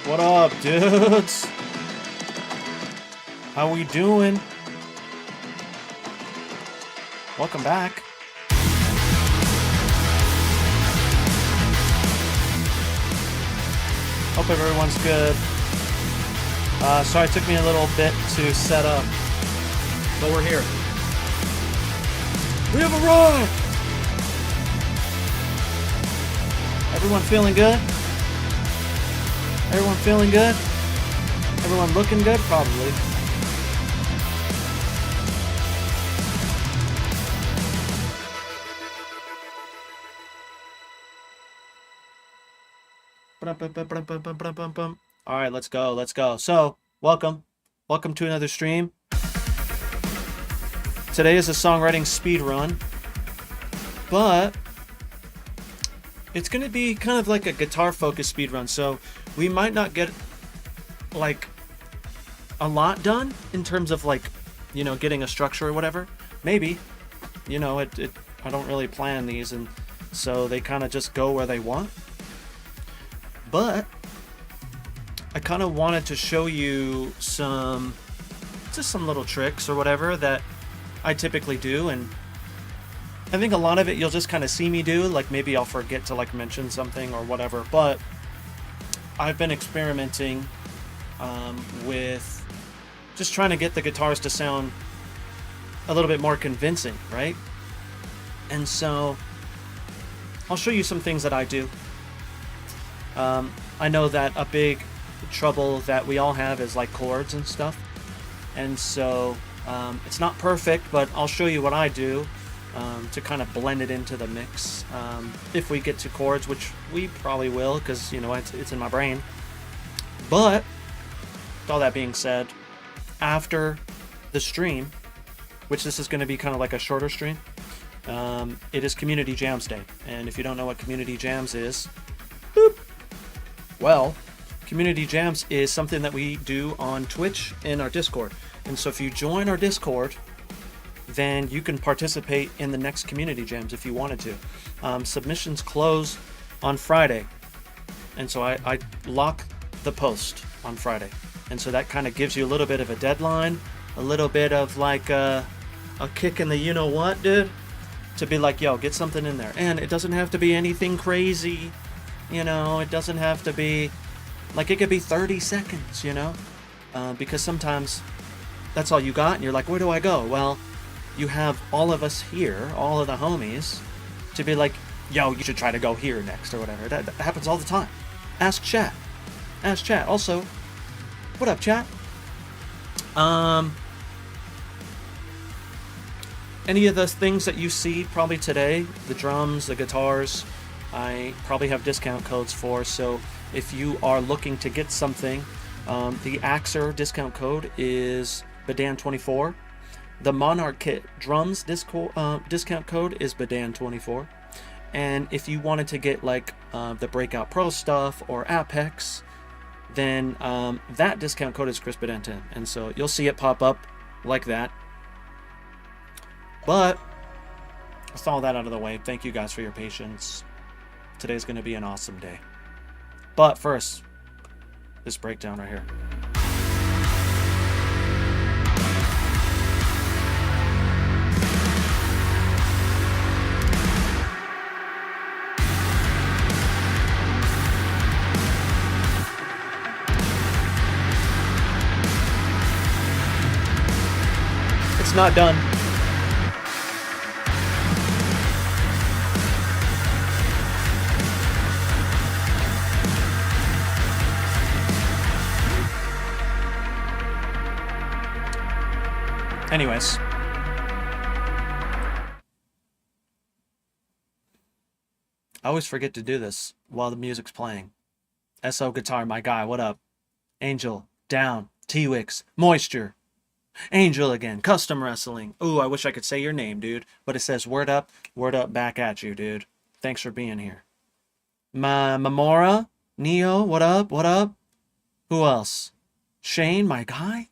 What up, dudes? How we doing? Welcome back. Hope everyone's good. Sorry it took me a little bit to set up, but we're here. We have arrived! Everyone feeling good? Everyone feeling good? Everyone looking good? Probably. All right, let's go. Let's go. So, welcome to another stream. Today is a songwriting speed run, but it's going to be kind of like a guitar-focused speed run. So, we might not get like a lot done in terms of like, you know, getting a structure or whatever. Maybe, you know, I don't really plan these, and so they kind of just go where they want. But I kind of wanted to show you some little tricks or whatever that I typically do, and I think a lot of it you'll just kind of see me do, like maybe I'll forget to like mention something or whatever, but I've been experimenting with just trying to get the guitars to sound a little bit more convincing, right? And so I'll show you some things that I do. I know that a big trouble that we all have is like chords and stuff, and so it's not perfect, but I'll show you what I do to kind of blend it into the mix. If we get to chords, which we probably will, because you know it's in my brain. But with all that being said, after the stream, which this is going to be kind of like a shorter stream, it is Community Jams Day, and if you don't know what Community Jams is, boop. Well, Community Jams is something that we do on Twitch in our Discord. And so if you join our Discord, then you can participate in the next Community Jams if you wanted to. Submissions close on Friday. And so I lock the post on Friday. And so that kind of gives you a little bit of a deadline, a little bit of like a kick in the you-know-what, dude, to be like, yo, get something in there. And it doesn't have to be anything crazy. You know, it doesn't have to be, like, it could be 30 seconds, you know? Because sometimes that's all you got, and you're like, where do I go? Well, you have all of us here, all of the homies, to be like, yo, you should try to go here next, or whatever. That happens all the time. Ask chat. Ask chat. Also, what up, chat? Any of the things that you see probably today, the drums, the guitars, I probably have discount codes for, so if you are looking to get something, the AXURE discount code is Badan24. The Monarch Kit drums discount code is Badan24. And if you wanted to get like the Breakout Pro stuff or Apex, then that discount code is ChrisBadan10. And so you'll see it pop up like that. But with all that out of the way, thank you guys for your patience. Today's going to be an awesome day. But first, this breakdown right here. It's not done. Anyways. I always forget to do this while the music's playing. SO Guitar, my guy, what up? Angel, Down, T-Wix, Moisture, Angel again, Custom Wrestling. Ooh, I wish I could say your name, dude. But it says word up back at you, dude. Thanks for being here. Mamora, Neo, what up, what up? Who else? Shane, my guy?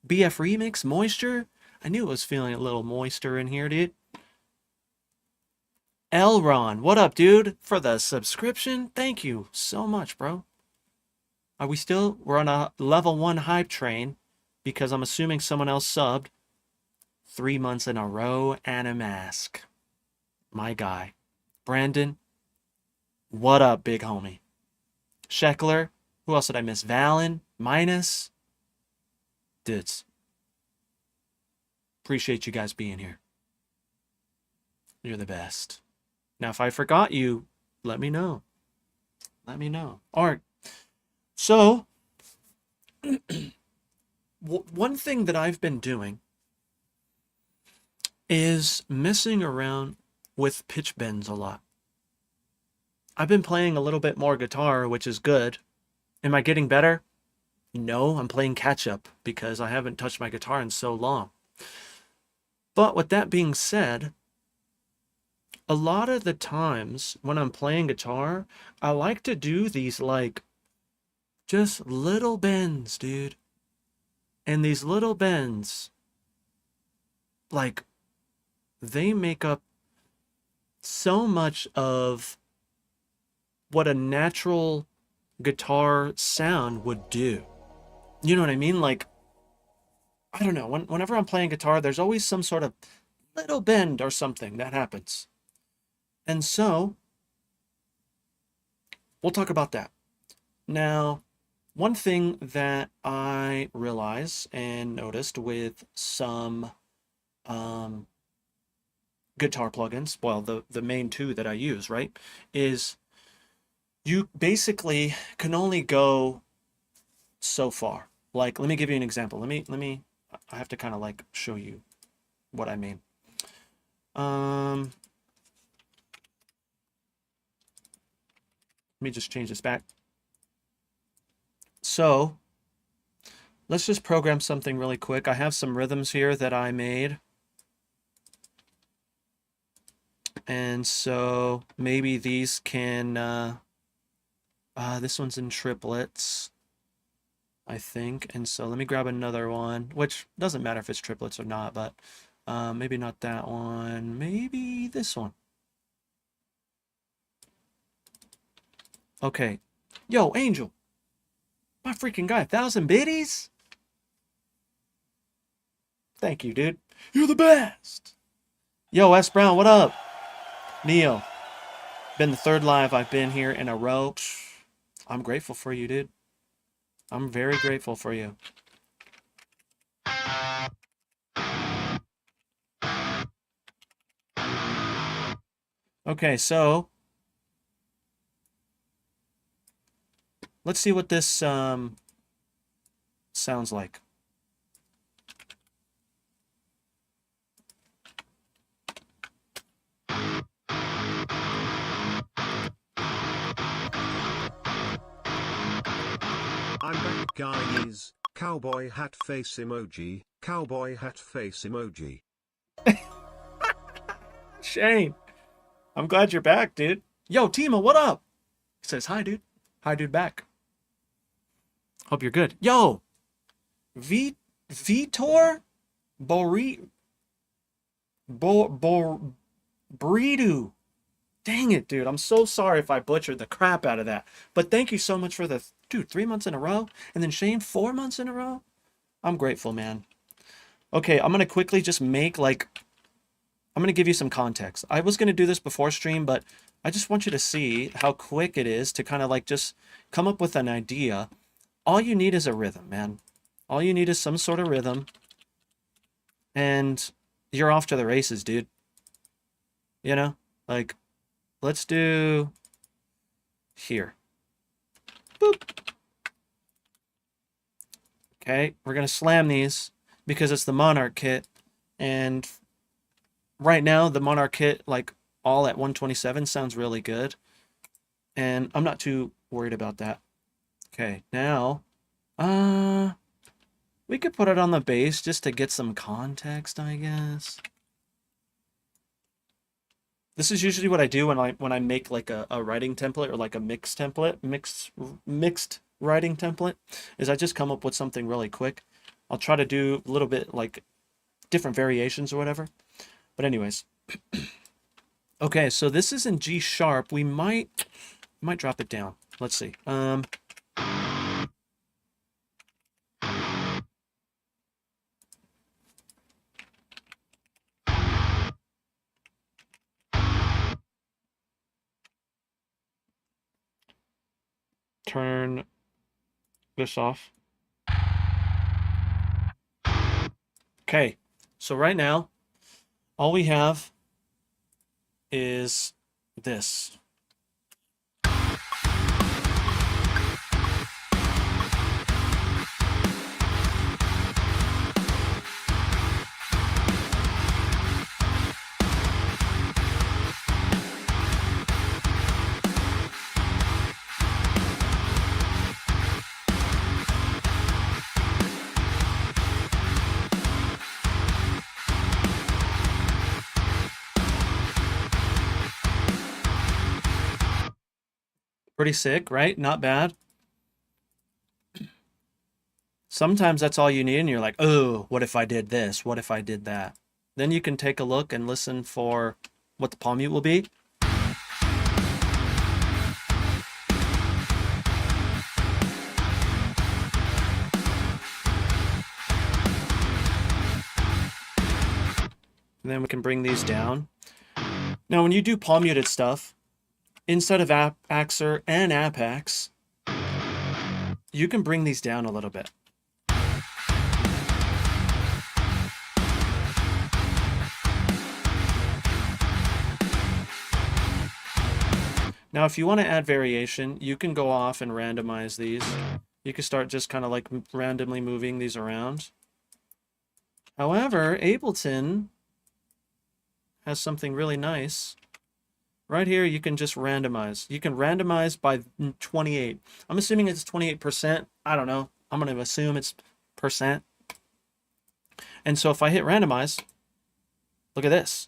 BF Remix, Moisture. I knew it was feeling a little moister in here, dude. Elron, what up, dude? For the subscription, thank you so much, bro. Are we still? We're on a level 1 hype train because I'm assuming someone else subbed 3 months in a row and a mask. My guy. Brandon, what up, big homie? Sheckler, who else did I miss? Valen, Minus. Dudes. Appreciate you guys being here. You're the best. Now, if I forgot you, let me know. Let me know. All right. So, one thing that I've been doing is messing around with pitch bends a lot. I've been playing a little bit more guitar, which is good. Am I getting better? No, I'm playing catch up because I haven't touched my guitar in so long. But with that being said, a lot of the times when I'm playing guitar, I like to do these like just little bends, dude. And these little bends, like, they make up so much of what a natural guitar sound would do. You know what I mean? Like, I don't know. Whenever I'm playing guitar, there's always some sort of little bend or something that happens. And so, we'll talk about that. Now, one thing that I realized and noticed with some guitar plugins, well, the main two that I use, right, is you basically can only go so far. Like, let me give you an example. Let me I have to kind of like show you what I mean. Let me just change this back. So let's just program something really quick. I have some rhythms here that I made. And so maybe these can, this one's in triplets, I think. And so let me grab another one, which doesn't matter if it's triplets or not, but maybe not that one, maybe this one. Okay. Yo, Angel. My freaking guy, 1,000 biddies? Thank you, dude. You're the best. Yo, S. Brown, what up? Neo. Been the third live I've been here in a row. I'm grateful for you, dude. I'm very grateful for you. Okay, so let's see what this sounds like. I'm back, guys. Cowboy hat face emoji. Cowboy hat face emoji. Shane, I'm glad you're back, dude. Yo, Tima, what up? He says, hi, dude. Hi, dude, back. Hope you're good. Yo, Vitor Bridu. Dang it, dude. I'm so sorry if I butchered the crap out of that. But thank you so much for the, dude, 3 months in a row. And then Shane, 4 months in a row. I'm grateful, man. Okay, I'm going to quickly just make like, I'm going to give you some context. I was going to do this before stream, but I just want you to see how quick it is to kind of like just come up with an idea. All you need is a rhythm, man. All you need is some sort of rhythm. And you're off to the races, dude. You know, like, let's do here. Boop. Okay, we're going to slam these because it's the Monarch kit. And right now, the Monarch kit, like, all at 127 sounds really good. And I'm not too worried about that. Okay, now, we could put it on the bass just to get some context, I guess. This is usually what I do when I make like a writing template or like a mixed writing template, is I just come up with something really quick. I'll try to do a little bit like different variations or whatever. But anyways. Okay, so this is in G sharp. We might drop it down. Let's see. turn this off. Okay, so right now, all we have is this. Pretty sick, right? Not bad. Sometimes that's all you need, and you're like, oh, what if I did this? What if I did that? Then you can take a look and listen for what the palm mute will be. And then we can bring these down. Now, when you do palm muted stuff, instead of AXURE and Apex, you can bring these down a little bit. Now, if you want to add variation, you can go off and randomize these. You can start just kind of like randomly moving these around. However, Ableton has something really nice. Right here, you can just randomize. You can randomize by 28. I'm assuming it's 28%. I don't know. I'm going to assume it's percent. And so if I hit randomize, look at this.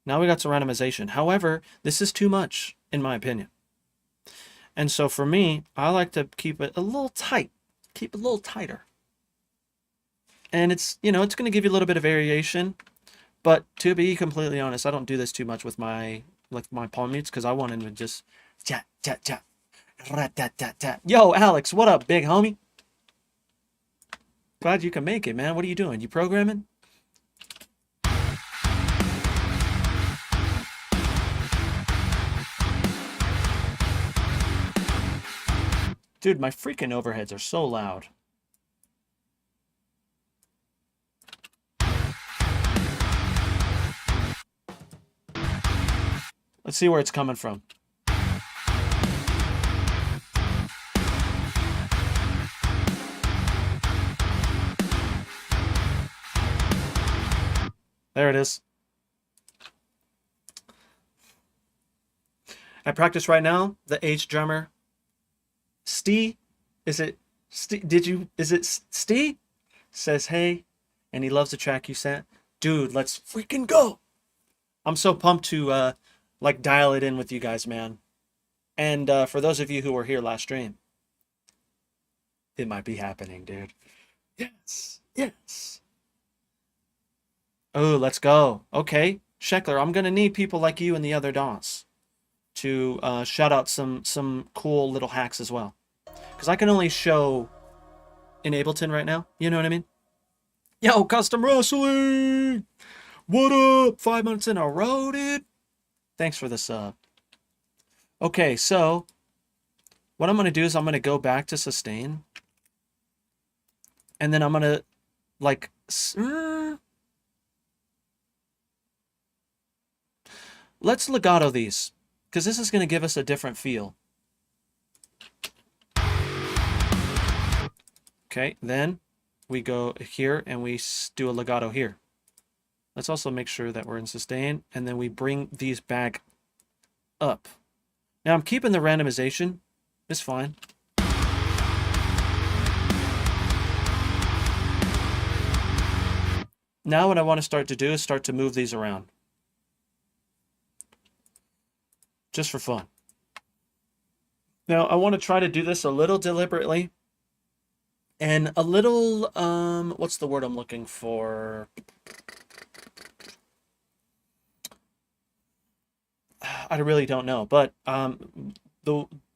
Now we got some randomization. However, this is too much, in my opinion. And so for me, I like to keep it a little tight. Keep it a little tighter. And it's, you know, it's going to give you a little bit of variation. But to be completely honest, I don't do this too much with my palm mutes because I want him to just chat, chat, chat, rat, tat, tat, tat. Yo, Alex, what up, big homie? Glad you can make it, man. What are you doing? You programming? Dude, my freaking overheads are so loud. Let's see where it's coming from. There it is. At practice right now, the H drummer, Stee, is it Stee? Says hey, and he loves the track you sent. Dude, let's freaking go. I'm so pumped to like dial it in with you guys, man. And for those of you who were here last stream, it might be happening, dude. Yes, yes. Oh, let's go. Okay, Sheckler, I'm gonna need people like you and the other DOS to shout out some cool little hacks as well, because I can only show in Ableton right now. You know what I mean? Yo, custom wrestling. What up? 5 months in a row, dude. Thanks for the sub. Okay, so what I'm going to do is I'm going to go back to sustain. And then I'm going to, like, let's legato these, because this is going to give us a different feel. Okay, then we go here and we do a legato here. Let's also make sure that we're in sustain, and then we bring these back up. Now I'm keeping the randomization. It's fine. Now what I want to start to do is start to move these around. Just for fun. Now I want to try to do this a little deliberately. And a little, what's the word I'm looking for? I really don't know, but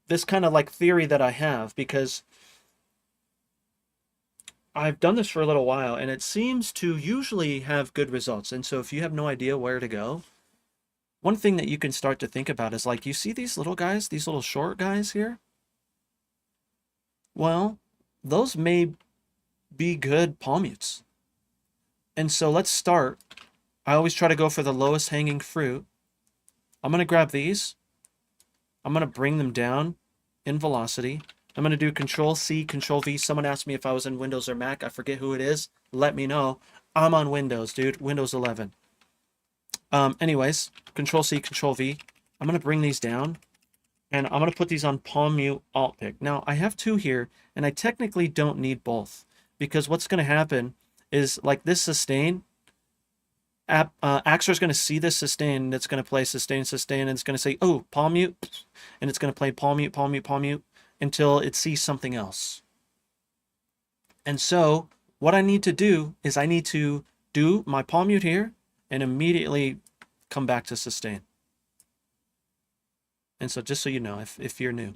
this kind of like theory that I have, because I've done this for a little while and it seems to usually have good results. And so if you have no idea where to go, one thing that you can start to think about is, like, you see these little guys, these little short guys here? Well, those may be good palm mutes. And so let's start. I always try to go for the lowest hanging fruit. I'm going to grab these. I'm going to bring them down in velocity. I'm going to do Control C, Control V. Someone asked me if I was in Windows or Mac. I forget who it is. Let me know. I'm on Windows, dude. Windows 11. Anyways, Control C, Control V. I'm going to bring these down. And I'm going to put these on palm mute alt pick. Now, I have two here, and I technically don't need both. Because what's going to happen is, like this sustain, AXURE is going to see this sustain, and it's going to play sustain, sustain, and it's going to say, oh, palm mute, and it's going to play palm mute, palm mute, palm mute, until it sees something else. And so, what I need to do is I need to do my palm mute here, and immediately come back to sustain. And so, just so you know, if you're new,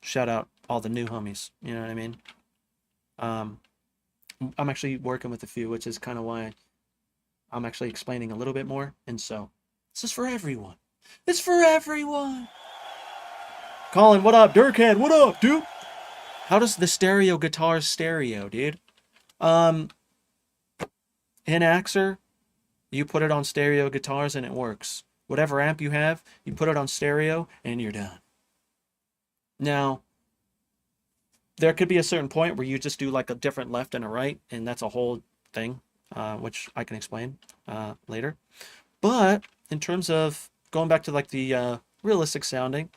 shout out all the new homies, you know what I mean? I'm actually working with a few, which is kind of why I'm actually explaining a little bit more. And so this is for everyone. It's for everyone. Colin, what up? Durkhead, what up, dude? How does the stereo guitar stereo, dude? In AXURE, you put it on stereo guitars and it works. Whatever amp you have, you put it on stereo and you're done. Now, there could be a certain point where you just do like a different left and a right, and that's a whole thing, which I can explain later. But in terms of going back to like the realistic sounding,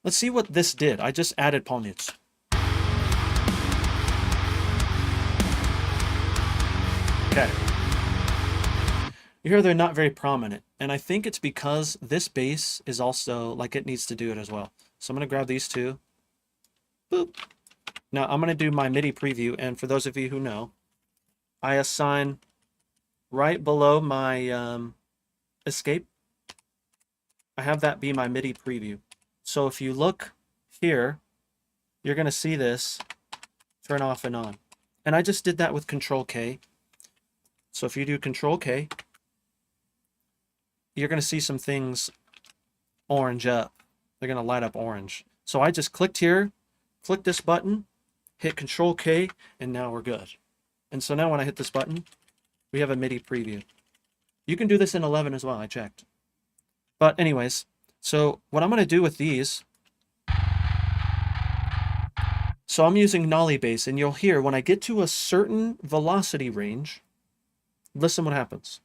let's see what this did. I just added palm mutes. Okay. You hear they're not very prominent, and I think it's because this bass is also like it needs to do it as well. So I'm going to grab these two. Boop. Now I'm going to do my MIDI preview, and for those of you who know, I assign right below my escape, I have that be my MIDI preview. So if you look here, you're going to see this turn off and on. And I just did that with Control K. So if you do Control K, you're going to see some things orange up. They're going to light up orange. So I just clicked here, click this button, hit Control K, and now we're good. And so now when I hit this button, we have a MIDI preview. You can do this in 11 as well, I checked. But anyways, so what I'm going to do with these, so I'm using nollie bass, and you'll hear when I get to a certain velocity range, listen what happens.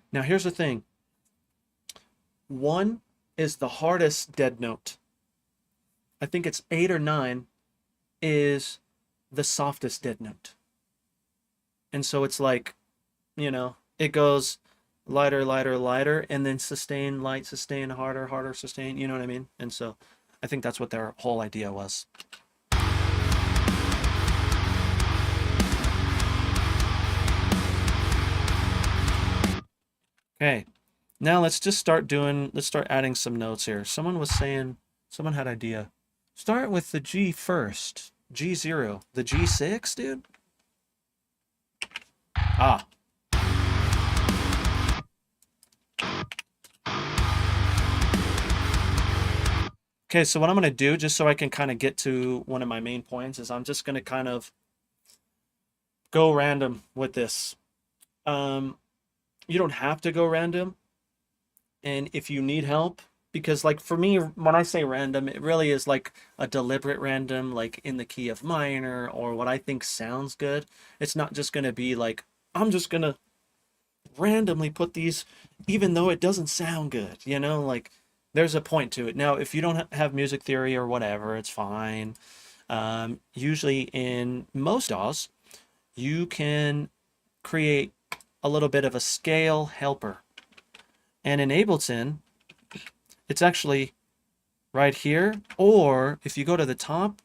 Now here's the thing. 1 is the hardest dead note. I think it's 8 or 9 is the softest dead note. And so it's like, you know, it goes lighter, lighter, lighter, and then sustain, light, sustain, harder, harder, sustain, you know what I mean? And so I think that's what their whole idea was. Okay, now let's just start adding some notes here. Someone was saying, someone had idea. Start with the G first. G0. The G6, dude? Ah. Okay, so what I'm going to do, just so I can kind of get to one of my main points, is I'm just going to kind of go random with this. You don't have to go random. And if you need help, because like for me, when I say random, it really is like a deliberate random, like in the key of minor or what I think sounds good. It's not just going to be like, I'm just going to randomly put these, even though it doesn't sound good, you know, like there's a point to it. Now, if you don't have music theory or whatever, it's fine. Usually in most DAWs, you can create a little bit of a scale helper. And in Ableton, it's actually right here. Or if you go to the top,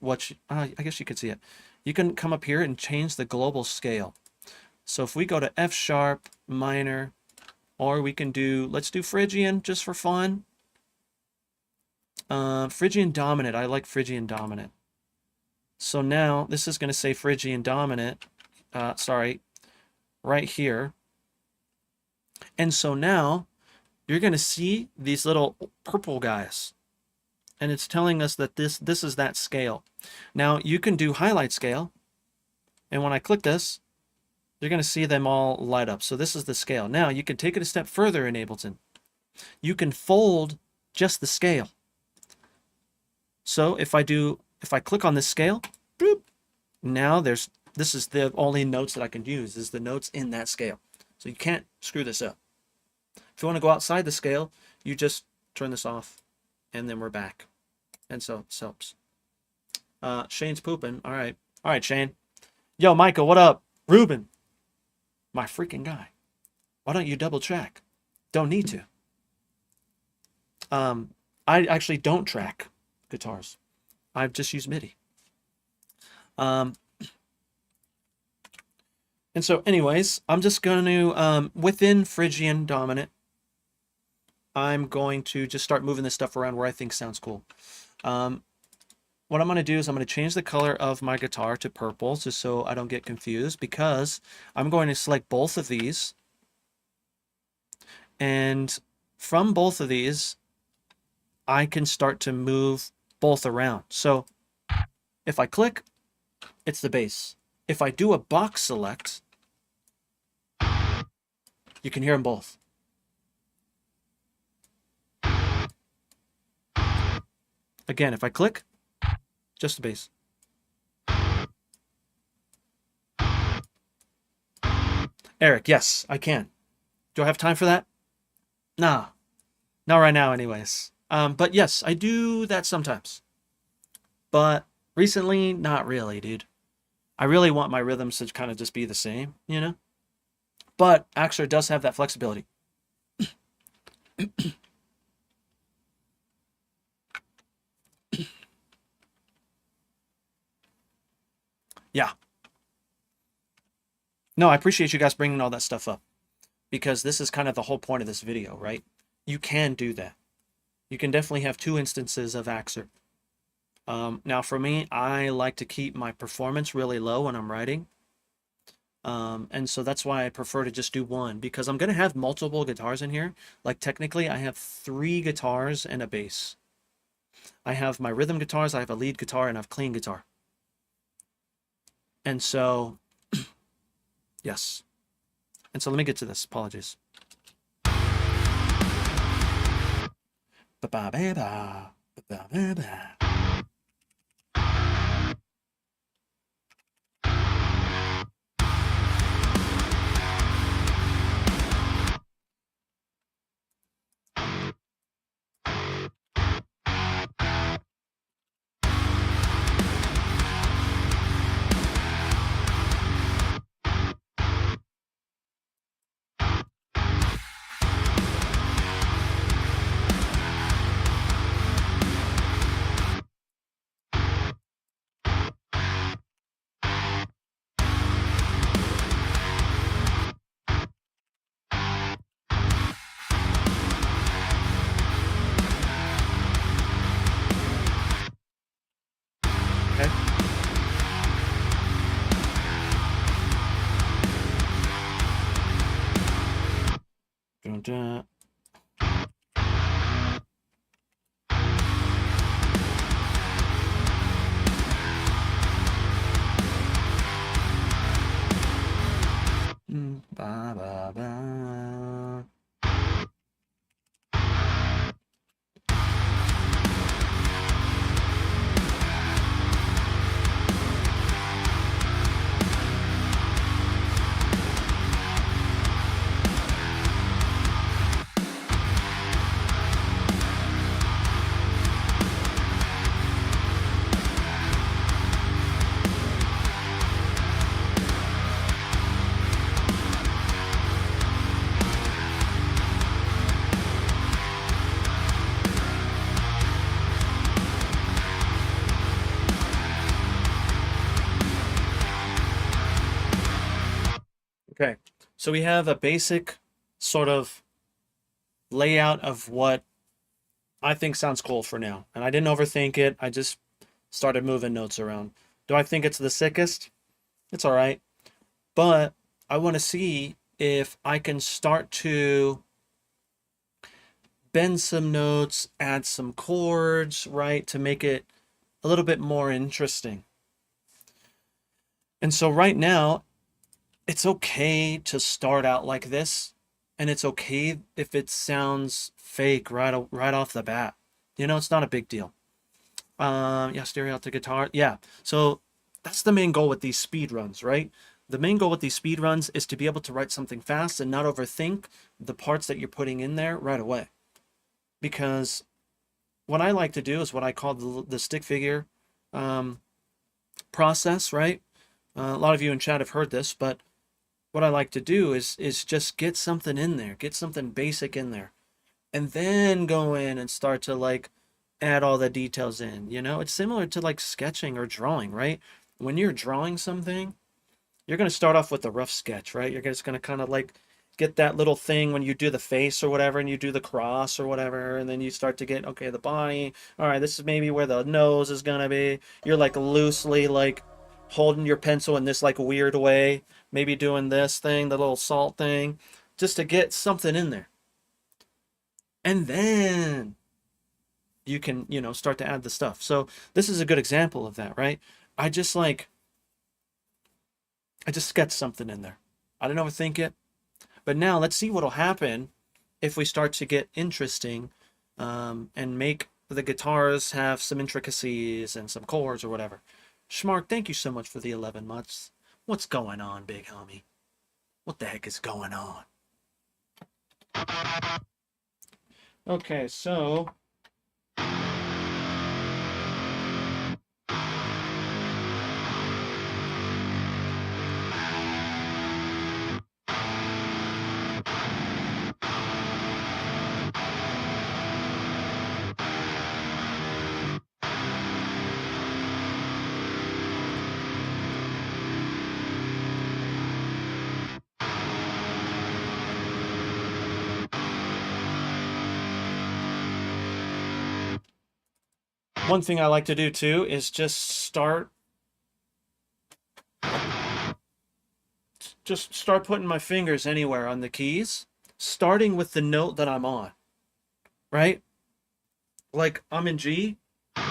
I guess you could see it. You can come up here and change the global scale. So if we go to F sharp, minor, or we can do, let's do Phrygian just for fun. Phrygian dominant. I like Phrygian dominant. So now this is going to say Phrygian dominant, right here. And so now you're going to see these little purple guys. And it's telling us that this is that scale. Now you can do highlight scale. And when I click this, you're going to see them all light up. So this is the scale. Now you can take it a step further in Ableton. You can fold just the scale. So if I click on this scale, boop, now this is the only notes that I can use, is the notes in that scale. So you can't screw this up. If you want to go outside the scale, you just turn this off, and then we're back. And so it helps. Shane's pooping. All right, Shane. Yo, Micah, what up? Ruben, my freaking guy. Why don't you double track? Don't need to. I actually don't track guitars. I've just used MIDI. And so anyways, I'm just going to, within Phrygian dominant, I'm going to just start moving this stuff around where I think sounds cool. What I'm going to do is I'm going to change the color of my guitar to purple just so I don't get confused, because I'm going to select both of these. And from both of these, I can start to move both around. So if I click, it's the bass. If I do a box select, you can hear them both. Again, if I click, just the bass. Eric, yes, I can. Do I have time for that? Nah, not right now anyways. But yes, I do that sometimes. But recently, not really, dude. I really want my rhythms to kind of just be the same, you know? But AXURE does have that flexibility. Yeah. No, I appreciate you guys bringing all that stuff up, because this is kind of the whole point of this video, right? You can do that. You can definitely have two instances of AXURE. Now for me, I like to keep my performance really low when I'm writing. And so that's why I prefer to just do one, because I'm going to have multiple guitars in here. Like technically I have 3 guitars and a bass. I have my rhythm guitars, I have a lead guitar, and I have clean guitar. And so, yes. And so let me get to this. Apologies. Ba-ba-ba-ba. Ba-ba-ba-ba. Okay. Dun-dun. Ba-ba-ba. Okay, so we have a basic sort of layout of what I think sounds cool for now. And I didn't overthink it. I just started moving notes around. Do I think it's the sickest? It's all right. But I want to see if I can start to bend some notes, add some chords, right, to make it a little bit more interesting. And so right now, it's okay to start out like this, and it's okay if it sounds fake right off the bat. You know, it's not a big deal. Yeah, stereo out to guitar. Yeah. So that's the main goal with these speed runs, right? The main goal with these speed runs is to be able to write something fast and not overthink the parts that you're putting in there right away. Because what I like to do is what I call the stick figure process, right? A lot of you in chat have heard this, but what I like to do is just get something in there, get something basic in there, and then go in and start to like add all the details in. You know, it's similar to like sketching or drawing, right? When you're drawing something, you're going to start off with a rough sketch, right? You're just going to kind of like get that little thing when you do the face or whatever, and you do the cross or whatever, and then you start to get, okay, the body. All right, this is maybe where the nose is going to be. You're like loosely like holding your pencil in this like weird way, maybe doing this thing, the little salt thing, just to get something in there. And then you can, you know, start to add the stuff. So this is a good example of that, right? I just sketched something in there. I didn't overthink it. But now let's see what'll happen if we start to get interesting and make the guitars have some intricacies and some chords or whatever. Schmark, thank you so much for the 11 months. What's going on, big homie? What the heck is going on? Okay, so one thing I like to do too is just start putting my fingers anywhere on the keys, starting with the note that I'm on, right? Like I'm in G, so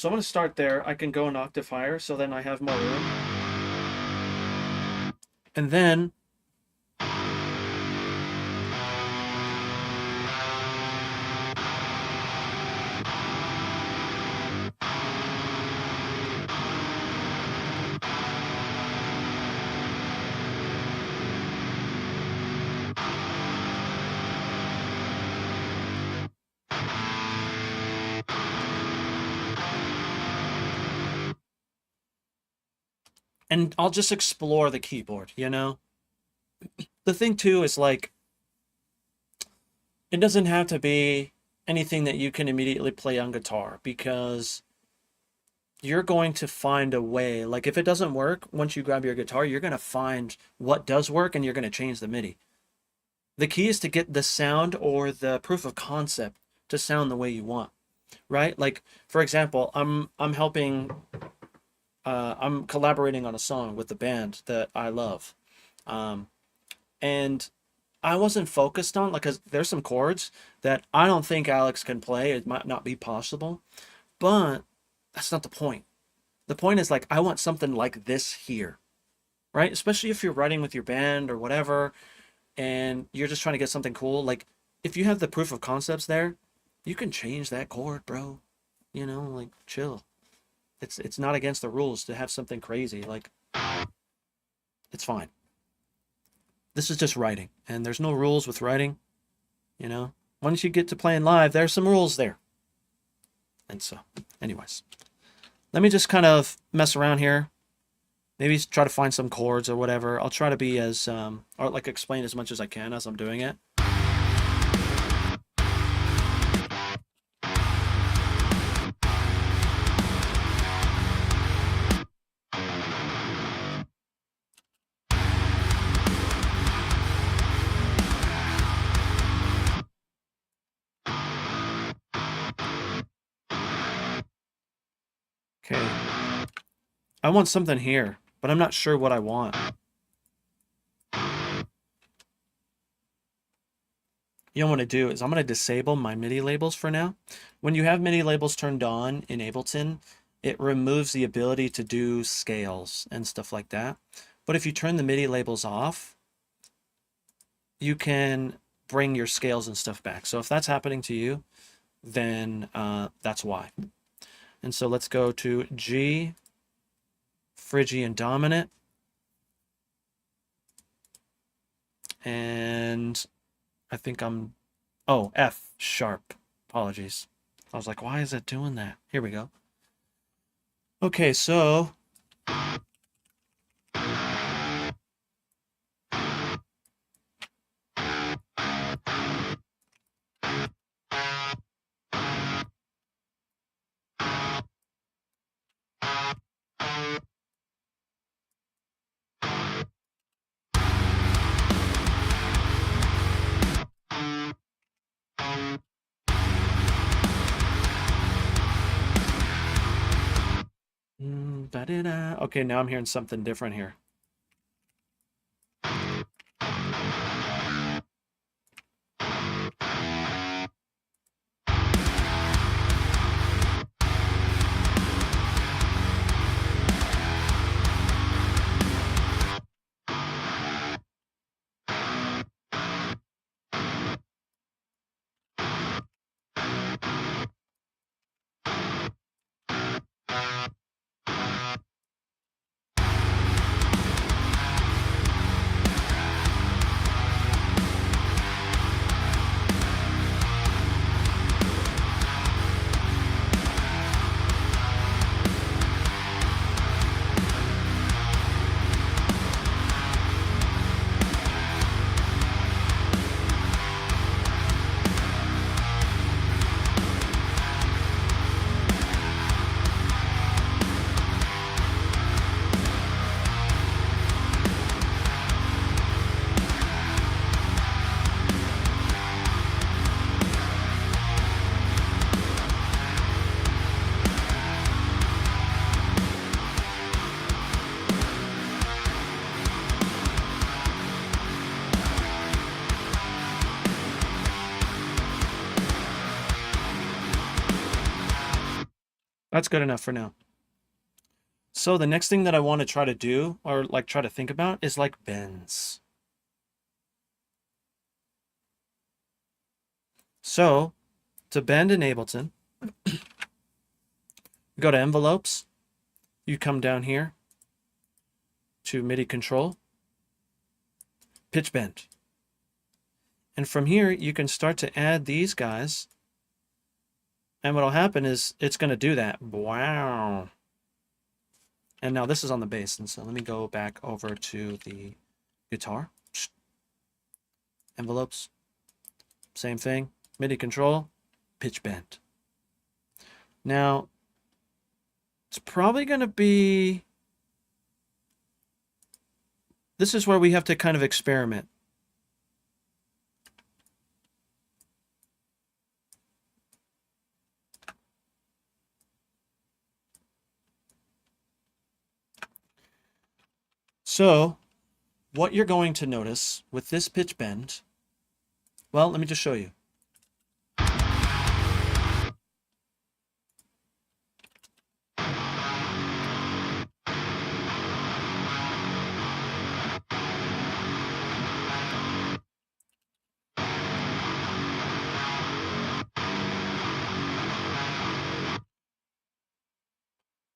I'm going to start there. I can go an octave higher, so then I have more room. And then I'll just explore the keyboard, you know? The thing too is like, it doesn't have to be anything that you can immediately play on guitar because you're going to find a way. Like if it doesn't work, once you grab your guitar, you're going to find what does work and you're going to change the MIDI. The key is to get the sound or the proof of concept to sound the way you want, right? Like for example, I'm helping I'm collaborating on a song with the band that I love. And I wasn't focused on, like, 'cause there's some chords that I don't think Alex can play. It might not be possible, but that's not the point. The point is like, I want something like this here, right? Especially if you're writing with your band or whatever, and you're just trying to get something cool. Like, if you have the proof of concepts there, you can change that chord, bro. You know, like, chill. It's not against the rules to have something crazy. Like, it's fine. This is just writing, and there's no rules with writing, you know. Once you get to playing live, there's some rules there. And so, anyways, let me just kind of mess around here. Maybe try to find some chords or whatever. I'll try to be as, or like explain as much as I can as I'm doing it. Okay. I want something here, but I'm not sure what I want. You know what I'm going to do is I'm going to disable my MIDI labels for now. When you have MIDI labels turned on in Ableton, it removes the ability to do scales and stuff like that. But if you turn the MIDI labels off, you can bring your scales and stuff back. So if that's happening to you, then that's why. And so let's go to G, Phrygian dominant, and I think oh, F sharp. Apologies. I was like, why is it doing that? Here we go. Okay, so okay, now I'm hearing something different here. That's good enough for now. So the next thing that I want to try to do, or like try to think about, is like bends. So to bend in Ableton, you go to envelopes, you come down here to MIDI control, pitch bend. And from here, you can start to add these guys. And what'll happen is it's going to do that. Wow. And now this is on the bass. And so let me go back over to the guitar. Envelopes. Same thing. MIDI control, pitch bend. Now, it's probably going to be... This is where we have to kind of experiment. So, what you're going to notice with this pitch bend, well, let me just show you.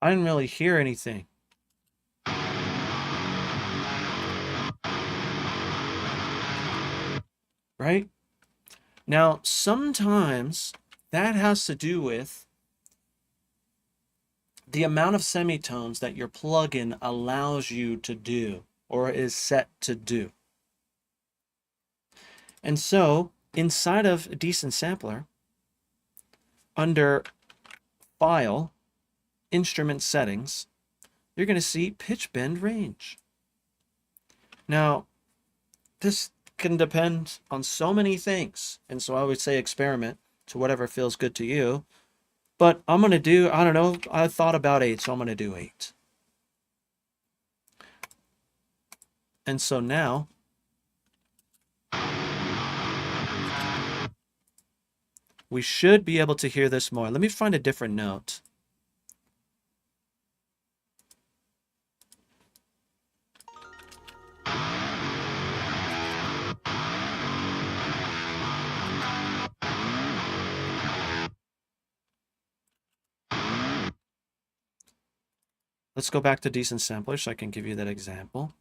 I didn't really hear anything. Right? Now, sometimes that has to do with the amount of semitones that your plugin allows you to do or is set to do. And so, inside of a Decent Sampler, under File, Instrument Settings, you're going to see Pitch Bend Range. Now, this can depend on so many things. And so I would say experiment to whatever feels good to you. But I'm going to do, I don't know, I thought about 8, so I'm going to do 8. And so now, we should be able to hear this more. Let me find a different note. Let's go back to decent sampler so I can give you that example.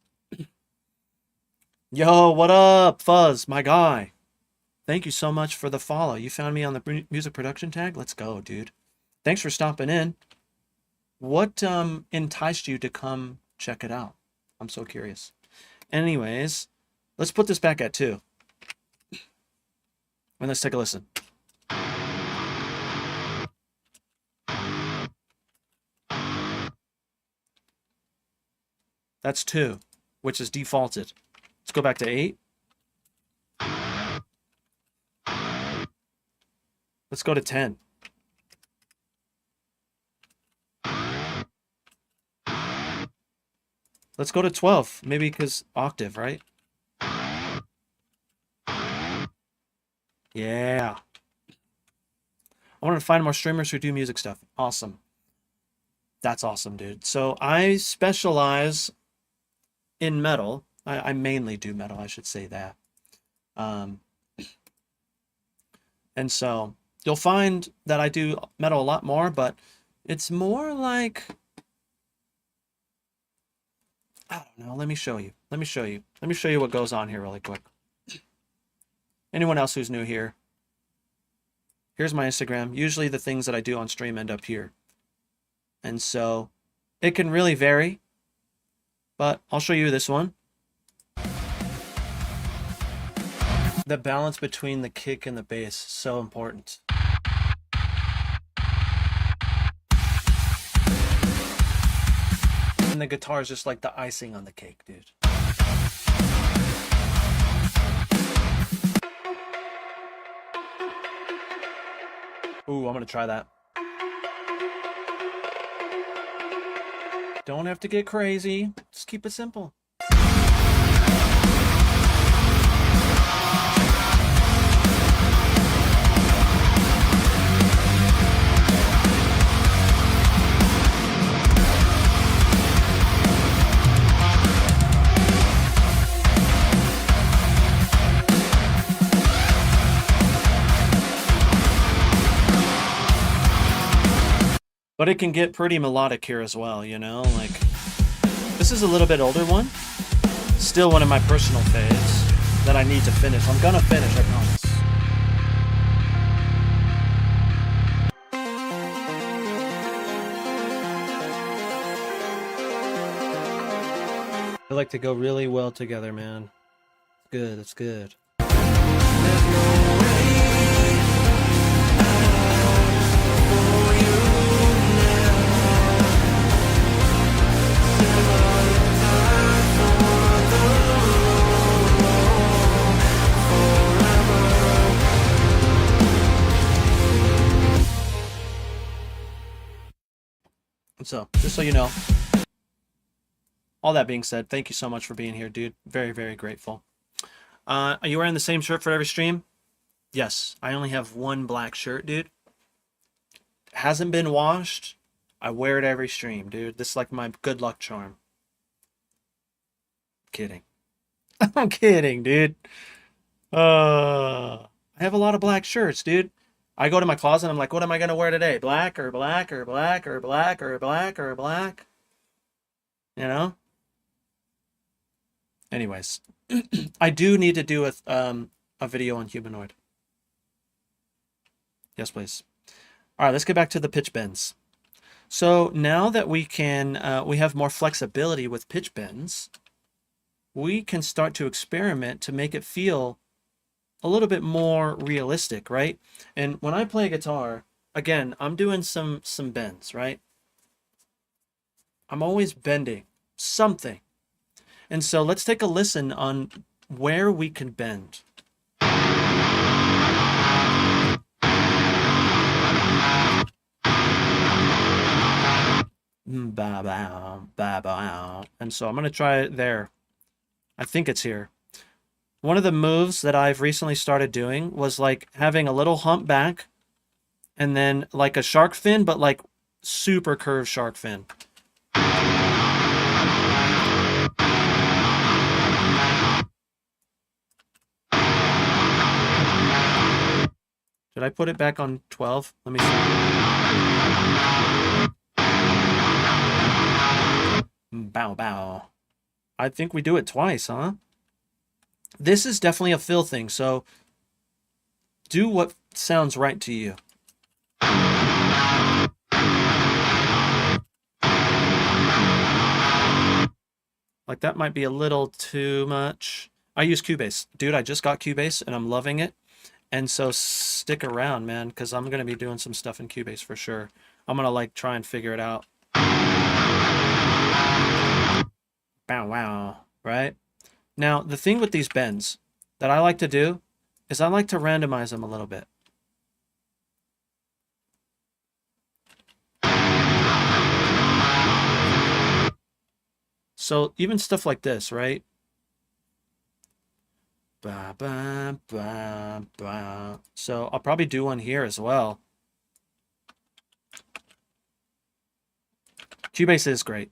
Yo, what up, Fuzz, my guy? Thank you so much for the follow. You found me on the music production tag? Let's go, dude. Thanks for stopping in. What enticed you to come check it out? I'm so curious. Anyways, let's put this back at 2. And let's take a listen. That's 2, which is defaulted. Let's go back to 8. Let's go to 10. Let's go to 12. Maybe because octave, right? Yeah. I want to find more streamers who do music stuff. Awesome. That's awesome, dude. So I specialize in metal. I mainly do metal, I should say that. And so you'll find that I do metal a lot more, but it's more like, I don't know. Let me show you. Let me show you what goes on here really quick. Anyone else who's new here? Here's my Instagram. Usually the things that I do on stream end up here. And so it can really vary, but I'll show you this one. The balance between the kick and the bass is so important. And the guitar is just like the icing on the cake, dude. Ooh, I'm gonna try that. Don't have to get crazy. Just keep it simple. But it can get pretty melodic here as well, you know? Like, this is a little bit older one. Still one of my personal faves that I need to finish. I'm gonna finish, I promise. They like to go really well together, man. It's good, it's good. So, just so you know, all that being said, thank you so much for being here, dude. Very, very grateful. Are you wearing the same shirt for every stream? Yes, I only have one black shirt, dude. Hasn't been washed. I wear it every stream, dude. This is like my good luck charm. Kidding. I'm kidding, dude. I have a lot of black shirts, dude. I go to my closet and I'm like, what am I going to wear today? Black or black or black or black or black or black? You know? Anyways, I do need to do a video on humanoid. Yes, please. All right, let's get back to the pitch bends. So now that we have more flexibility with pitch bends, we can start to experiment to make it feel a little bit more realistic, right? And when I play guitar, again, I'm doing some bends, right? I'm always bending something. And so let's take a listen on where we can bend. Ba ba ba ba. And so I'm gonna try it there. I think it's here. One of the moves that I've recently started doing was like having a little hump back and then like a shark fin, but like super curved shark fin. Did I put it back on 12? Let me see. Bow bow. I think we do it twice, huh? This is definitely a fill thing, so do what sounds right to you. Like that might be a little too much. I use Cubase. Dude, I just got Cubase and I'm loving it. And so stick around, man, because I'm going to be doing some stuff in Cubase for sure. I'm going to like try and figure it out. Bow wow, right? Now, the thing with these bends that I like to do is I like to randomize them a little bit. So even stuff like this, right? Ba, ba, ba, ba. So I'll probably do one here as well. Cubase is great.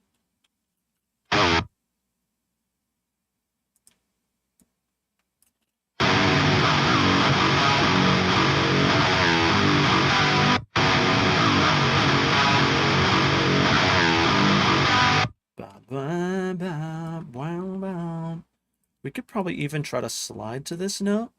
We could probably even try to slide to this note.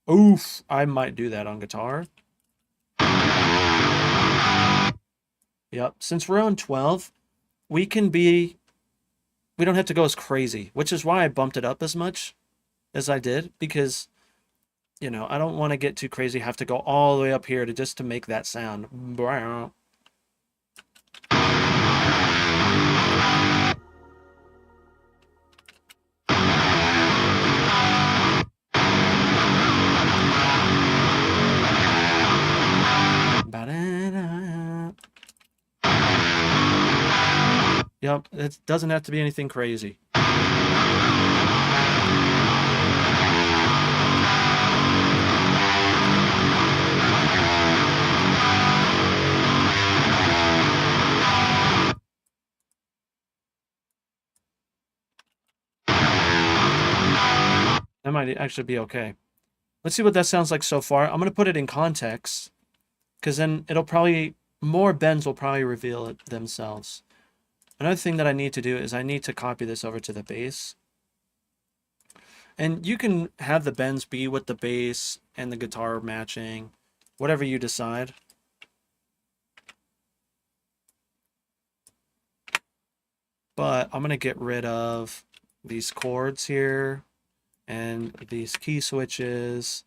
Oof, I might do that on guitar. Yep, since we're on 12, we don't have to go as crazy, which is why I bumped it up as much as I did, because you know, I don't want to get too crazy, have to go all the way up here to make that sound. Yep, it doesn't have to be anything crazy. That might actually be okay. Let's see what that sounds like so far. I'm going to put it in context, because then more bends will probably reveal it themselves. Another thing that I need to do is I need to copy this over to the bass. And you can have the bends be with the bass and the guitar matching, whatever you decide. But I'm going to get rid of these chords here and these key switches.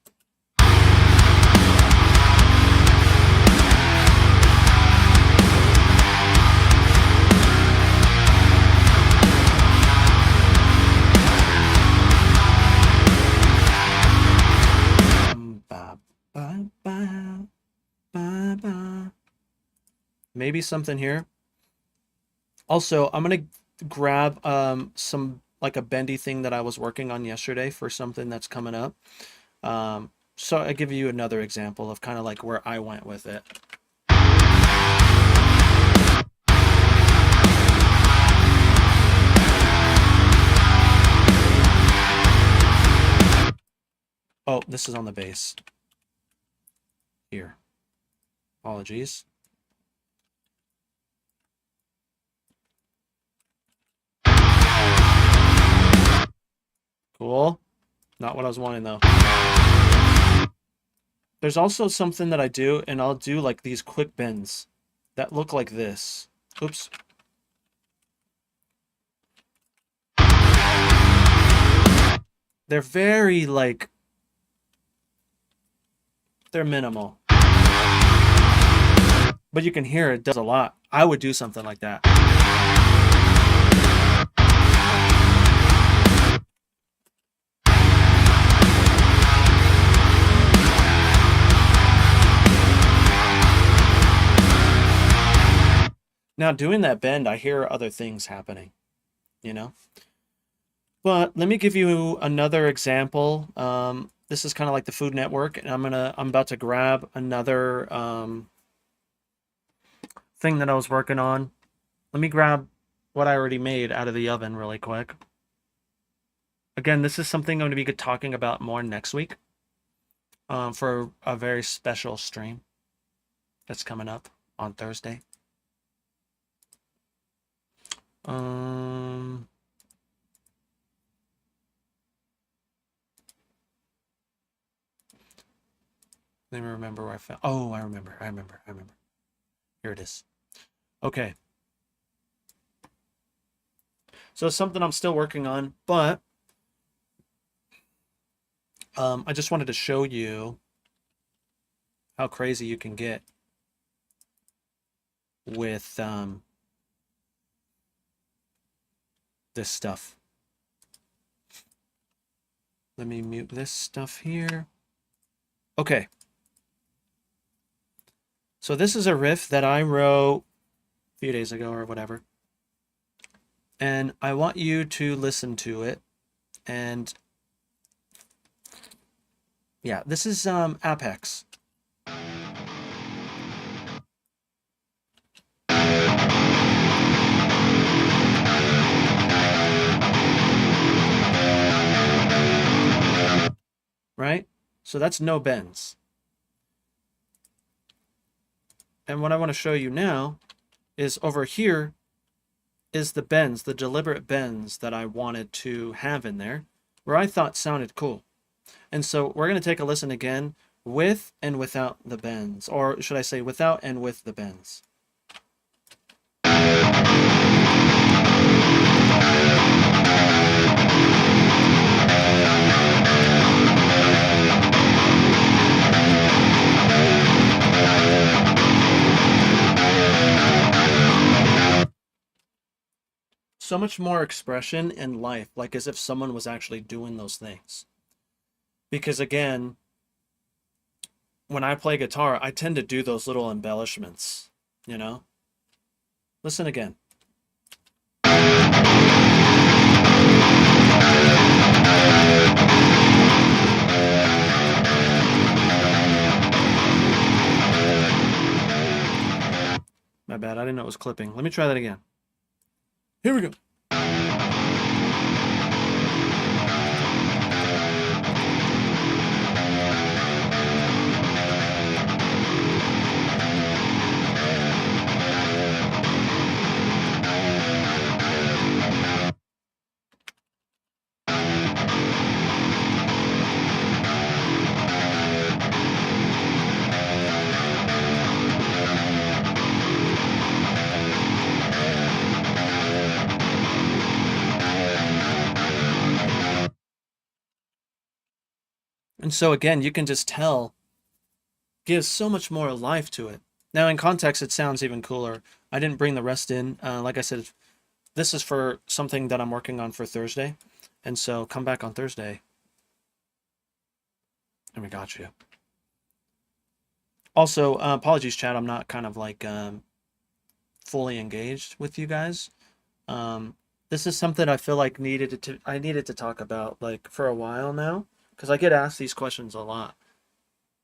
Maybe something here. Also, I'm going to grab some like a bendy thing that I was working on yesterday for something that's coming up. So I give you another example of kind of like where I went with it. Oh, this is on the bass. Here. Apologies. Cool. Not what I was wanting though. There's also something that I do, and I'll do like these quick bends that look like this. Oops. They're very like, they're minimal. But you can hear it does a lot. I would do something like that. Now doing that bend, I hear other things happening, you know? But let me give you another example. This is kind of like the Food Network, and I'm about to grab another thing that I was working on. Let me grab what I already made out of the oven really quick. Again, this is something I'm going to be talking about more next week for a very special stream that's coming up on Thursday. Let me remember where I found. Oh, I remember. Here it is. Okay. So it's something I'm still working on, but I just wanted to show you how crazy you can get with this stuff. Let me mute this stuff here. Okay. So this is a riff that I wrote a few days ago or whatever. And I want you to listen to it. And yeah, this is Apex. Right? So that's no bends. And what I want to show you now is over here is the bends, the deliberate bends that I wanted to have in there, where I thought sounded cool. And so we're going to take a listen again with and without the bends, or should I say without and with the bends. So much more expression and life, like as if someone was actually doing those things. Because again, when I play guitar, I tend to do those little embellishments, you know? Listen again. My bad, I didn't know it was clipping. Let me try that again. Here we go. And so again, you can just tell, gives so much more life to it. Now in context, it sounds even cooler. I didn't bring the rest in. Like I said, this is for something that I'm working on for Thursday. And so come back on Thursday. And we got you. Also, apologies, chat. I'm not kind of like fully engaged with you guys. This is something I feel like I needed to talk about like for a while now. Because I get asked these questions a lot.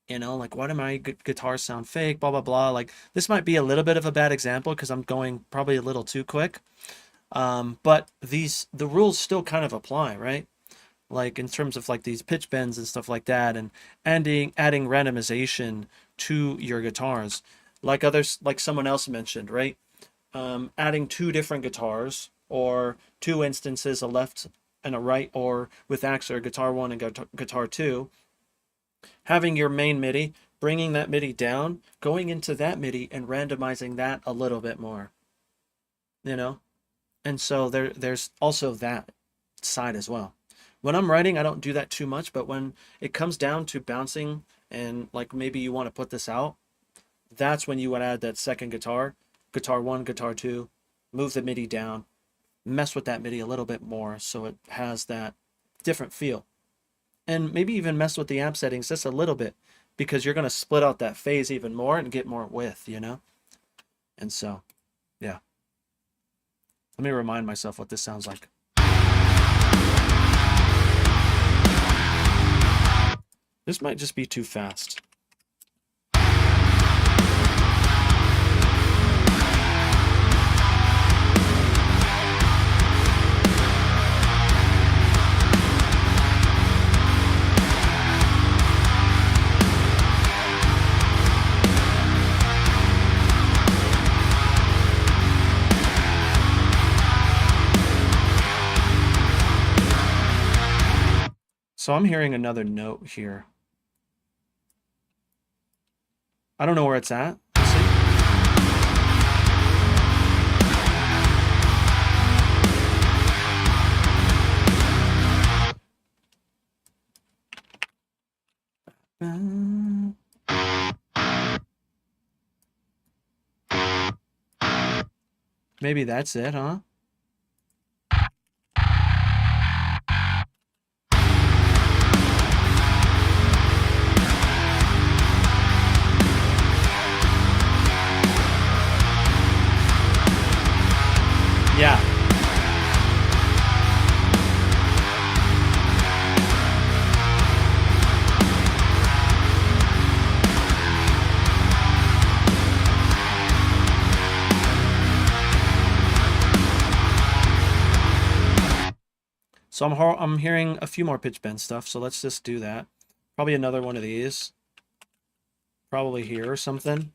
You know, like, why do my guitars sound fake? Blah, blah, blah. Like, this might be a little bit of a bad example because I'm going probably a little too quick. But the rules still kind of apply, right? Like, in terms of like these pitch bends and stuff like that, and adding randomization to your guitars. Like someone else mentioned, right? Adding two different guitars or two instances, a left and a right, or with AXURE, guitar 1 and guitar 2, having your main MIDI, bringing that MIDI down, going into that MIDI and randomizing that a little bit more, you know? And so there's also that side as well. When I'm writing, I don't do that too much, but when it comes down to bouncing and like maybe you want to put this out, that's when you would add that second guitar, guitar 1, guitar 2, move the MIDI down, mess with that MIDI a little bit more so it has that different feel. And maybe even mess with the amp settings just a little bit because you're going to split out that phase even more and get more width, you know? And so Yeah. Let me remind myself what this sounds like. This might just be too fast. So I'm hearing another note here. I don't know where it's at. Let's see. Maybe that's it, huh? Yeah. So I'm hearing a few more pitch bend stuff, so let's just do that. Probably another one of these. Probably here or something.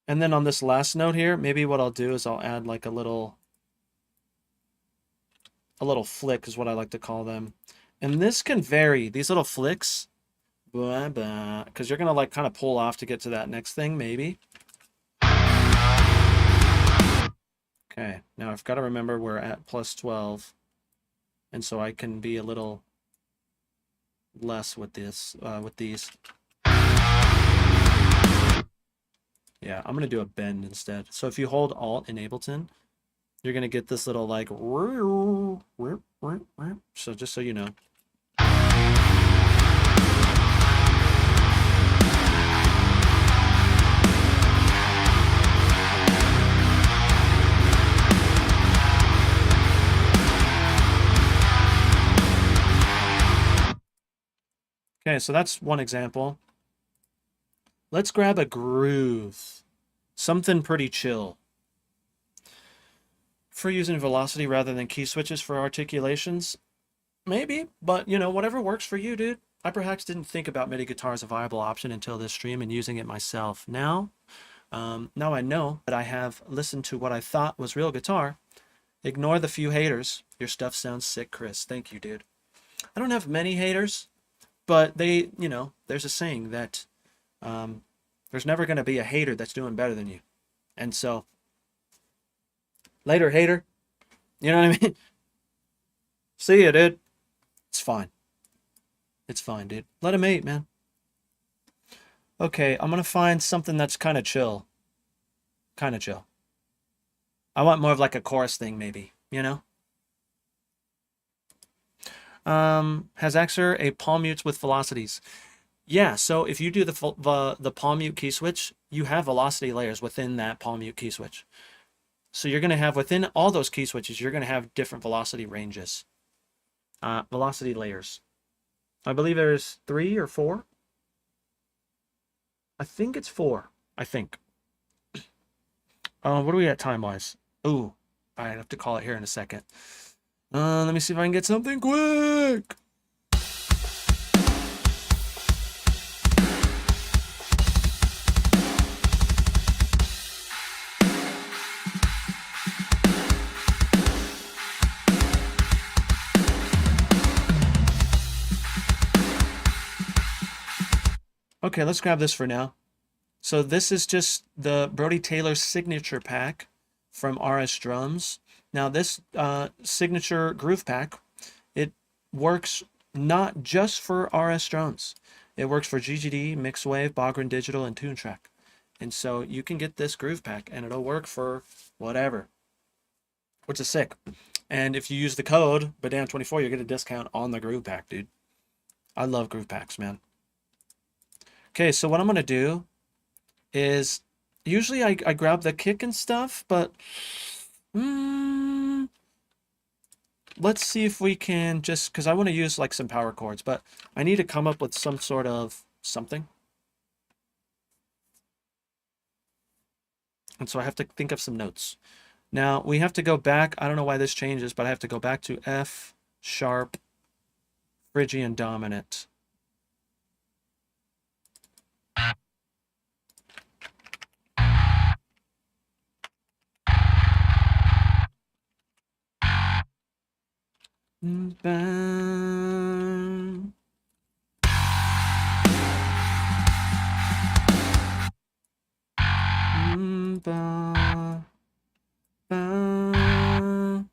And then on this last note here, maybe what I'll do is I'll add like a little flick is what I like to call them. And this can vary, these little flicks, because you're gonna like kind of pull off to get to that next thing, maybe. Okay, now I've got to remember we're at plus 12. And so I can be a little less with this, with these. Yeah, I'm gonna do a bend instead. So if you hold Alt in Ableton, you're gonna get this little like, so just so you know. Okay, so that's one example. Let's grab a groove. Something pretty chill. For using velocity rather than key switches for articulations? Maybe, but you know, whatever works for you, dude. I perhaps didn't think about MIDI guitar as a viable option until this stream and using it myself. Now I know that I have listened to what I thought was real guitar. Ignore the few haters. Your stuff sounds sick, Chris. Thank you, dude. I don't have many haters, but they, you know, there's a saying that there's never going to be a hater that's doing better than you. And so, later, hater. You know what I mean? See ya, dude. It's fine. It's fine, dude. Let him hate, man. Okay, I'm going to find something that's kind of chill. Kind of chill. I want more of like a chorus thing, maybe, you know? Has AXURE a palm mutes with velocities? Yeah, so if you do the palm mute key switch, you have velocity layers within that palm mute key switch. So you're going to have within all those key switches, you're going to have different velocity ranges, velocity layers. I believe there's 3 or 4. I think it's 4. I think. What are we at time-wise? Ooh, I have to call it here in a second. Let me see if I can get something quick. Okay, let's grab this for now. So this is just the Brody Taylor signature pack from RS Drums. Now this signature groove pack, it works not just for RS Drums. It works for GGD, Mixwave, Bogren Digital, and TuneTrack. And so you can get this groove pack and it'll work for whatever, which is sick. And if you use the code Badan24, you get a discount on the Groove Pack, dude. I love Groove Packs, man. Okay, so what I'm gonna do is usually I grab the kick and stuff, but let's see if we can just, because I want to use like some power chords, but I need to come up with some sort of something. And so I have to think of some notes. Now we have to go back. I don't know why this changes, but I have to go back to F sharp, Phrygian dominant. Bam. Ba, ba.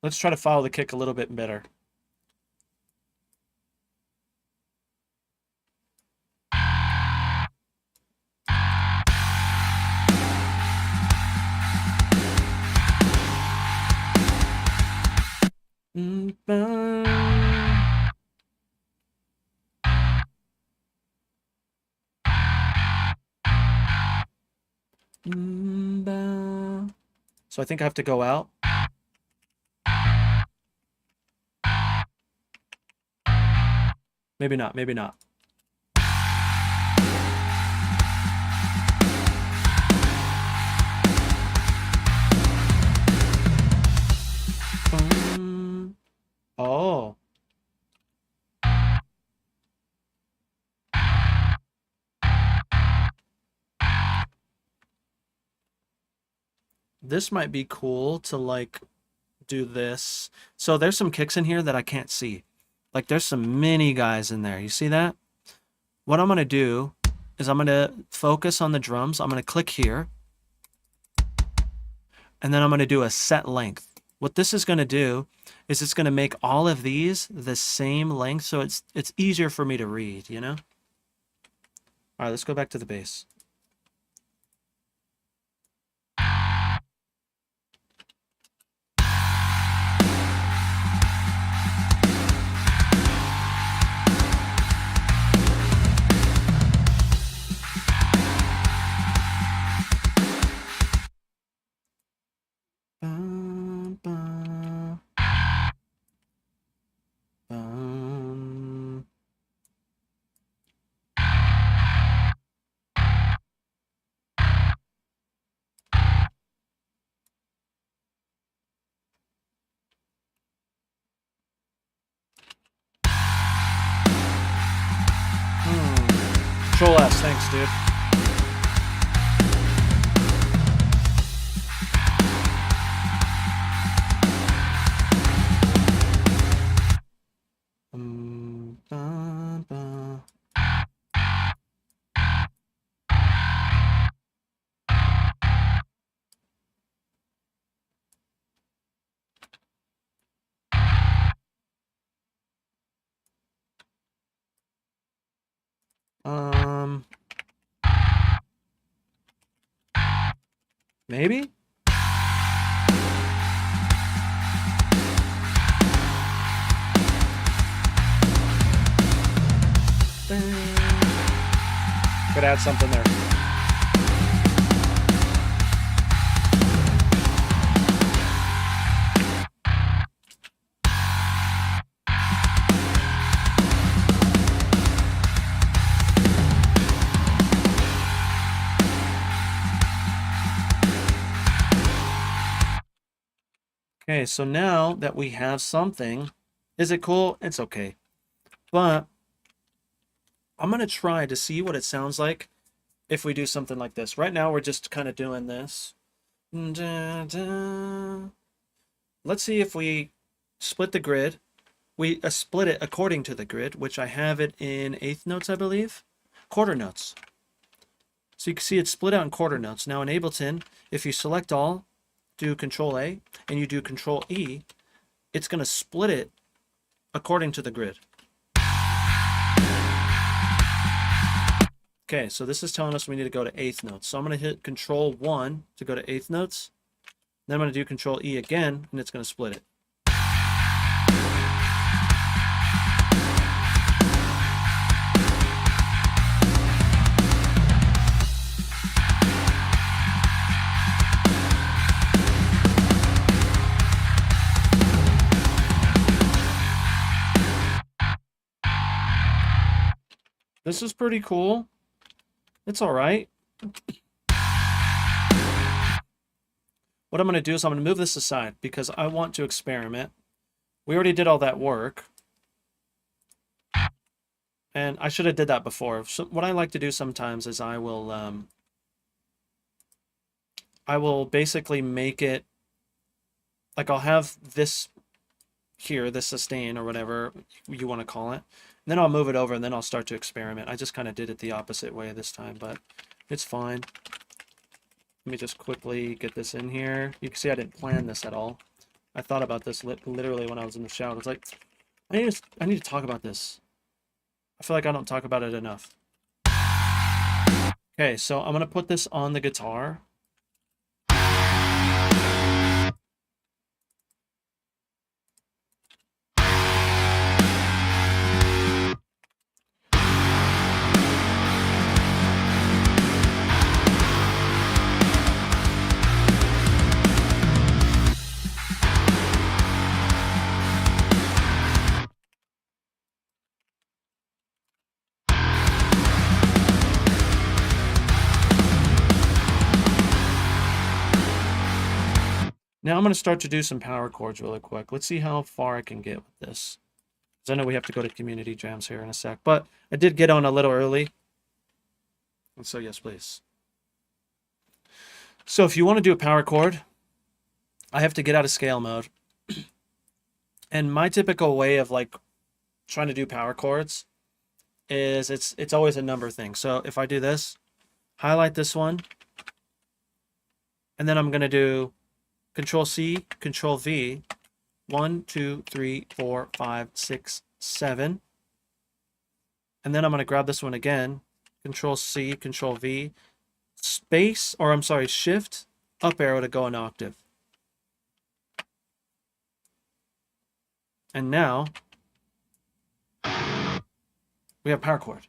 Let's try to follow the kick a little bit better. Ba. Ba. So I think I have to go out. Maybe not, maybe not. Oh. This might be cool to like do this. So there's some kicks in here that I can't see. Like there's some mini guys in there. You see that? What I'm going to do is I'm going to focus on the drums. I'm going to click here. And then I'm going to do a set length. What this is going to do is it's going to make all of these the same length, so it's easier for me to read, you know? All right, let's go back to the bass. Bum, bum, bum. Control S, thanks, dude. Ba, ba. Maybe? Could add something there. Okay, so now that we have something, is it cool? It's okay. But I'm going to try to see what it sounds like if we do something like this. Right now, we're just kind of doing this. Da, da. Let's see if we split the grid. We split it according to the grid, which I have it in eighth notes, I believe. Quarter notes. So you can see it's split out in quarter notes. Now in Ableton, if you select all, do Control A, and you do Control E, it's going to split it according to the grid. Okay, so this is telling us we need to go to eighth notes. So I'm going to hit Control 1 to go to eighth notes. Then I'm going to do Control E again, and it's going to split it. This is pretty cool. It's all right. What I'm going to do is I'm going to move this aside because I want to experiment. We already did all that work. And I should have did that before. So what I like to do sometimes is I will basically make it like I'll have this here, this sustain or whatever you want to call it. And then I'll move it over and then I'll start to experiment. I just kind of did it the opposite way this time, but it's fine. Let me just quickly get this in here. You can see I didn't plan this at all. I thought about this literally when I was in the shower. I was like, I need to talk about this. I feel like I don't talk about it enough. Okay, so I'm going to put this on the guitar. Now I'm going to start to do some power chords really quick. Let's see how far I can get with this. Because I know we have to go to community jams here in a sec. But I did get on a little early. And so yes, please. So if you want to do a power chord, I have to get out of scale mode. And my typical way of like trying to do power chords is it's always a number thing. So if I do this, highlight this one, and then I'm going to do Control C, Control V, 1, 2, 3, 4, 5, 6, 7. And then I'm going to grab this one again, Control C, Control V, space, or I'm sorry, Shift, up arrow to go an octave. And now we have power chord.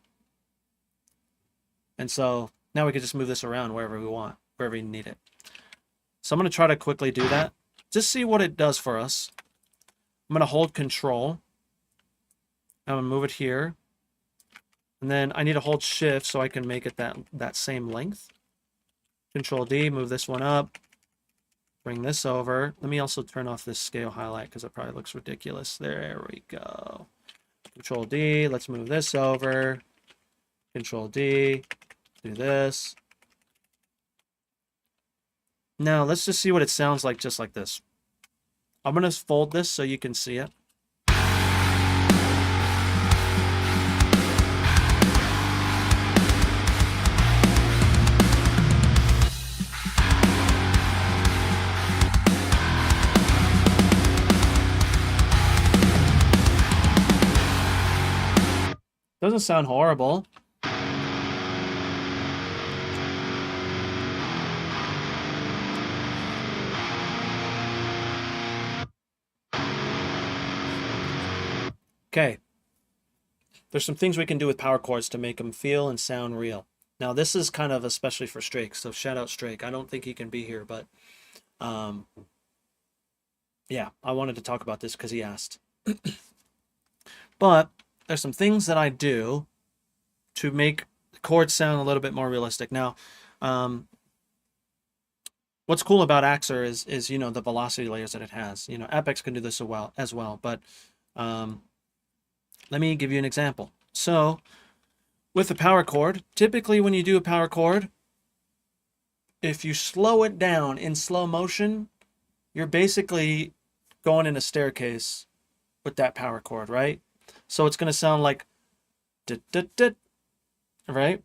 And so now we can just move this around wherever we want, wherever you need it. So I'm going to try to quickly do that. Just see what it does for us. I'm going to hold Control. I'm going to move it here. And then I need to hold Shift so I can make it that same length. Control D, move this one up. Bring this over. Let me also turn off this scale highlight because it probably looks ridiculous. There we go. Control D, let's move this over. Control D, do this. Now let's just see what it sounds like just like this. I'm going to fold this so you can see it. Doesn't sound horrible. Okay. There's some things we can do with power chords to make them feel and sound real. Now this is kind of especially for Strake, so shout out Strake. I don't think he can be here, but yeah, I wanted to talk about this because he asked. But there's some things that I do to make the chords sound a little bit more realistic. Now, what's cool about AXURE is you know, the velocity layers that it has. You know, Apex can do this as well, but let me give you an example. So with a power chord, typically when you do a power chord, if you slow it down in slow motion, you're basically going in a staircase with that power chord, right? So it's going to sound like right?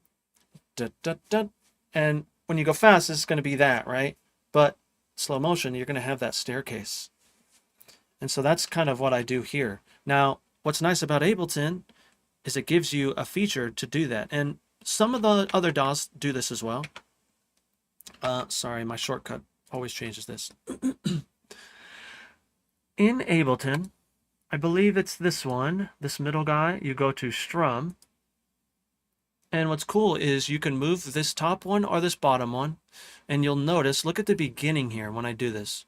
And when you go fast, it's going to be that, right? But slow motion, you're going to have that staircase. And so that's kind of what I do here. Now, what's nice about Ableton is it gives you a feature to do that. And some of the other DAWs do this as well. Sorry, my shortcut always changes this. In Ableton, I believe it's this one, this middle guy, you go to Strum. And what's cool is you can move this top one or this bottom one. And you'll notice, look at the beginning here when I do this.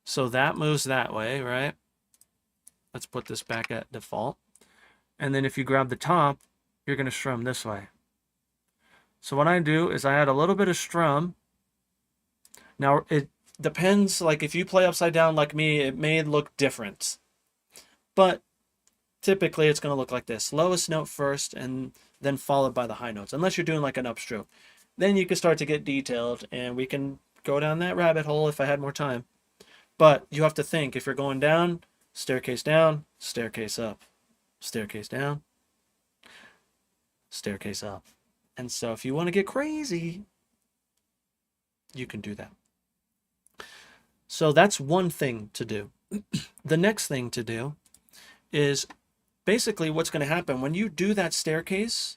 So that moves that way, right? Let's put this back at default. And then if you grab the top, you're going to strum this way. So what I do is I add a little bit of strum. Now it depends, like if you play upside down like me, it may look different. But typically it's going to look like this. Lowest note first and then followed by the high notes, unless you're doing like an upstroke. Then you can start to get detailed, and we can go down that rabbit hole if I had more time. But you have to think, if you're going down, staircase up, staircase down, staircase up. And so if you want to get crazy, you can do that. So that's one thing to do. The next thing to do is basically what's going to happen when you do that staircase,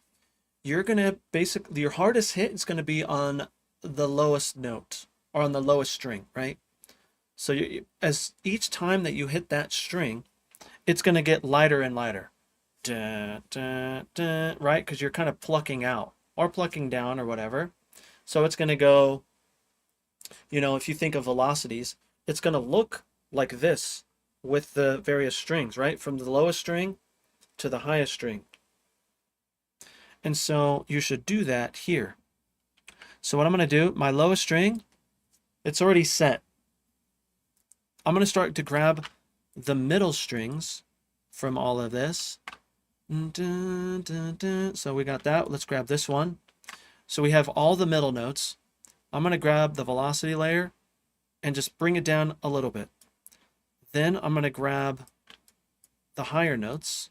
you're going to basically, your hardest hit is going to be on the lowest note or on the lowest string, right? So as each time that you hit that string, it's going to get lighter and lighter, right? Because you're kind of plucking out or plucking down or whatever. So it's going to go, you know, if you think of velocities, it's going to look like this with the various strings, right? From the lowest string to the highest string. And so you should do that here. So what I'm going to do, my lowest string, it's already set. I'm going to start to grab the middle strings from all of this. So we got that. Let's grab this one. So we have all the middle notes. I'm going to grab the velocity layer and just bring it down a little bit. Then I'm going to grab the higher notes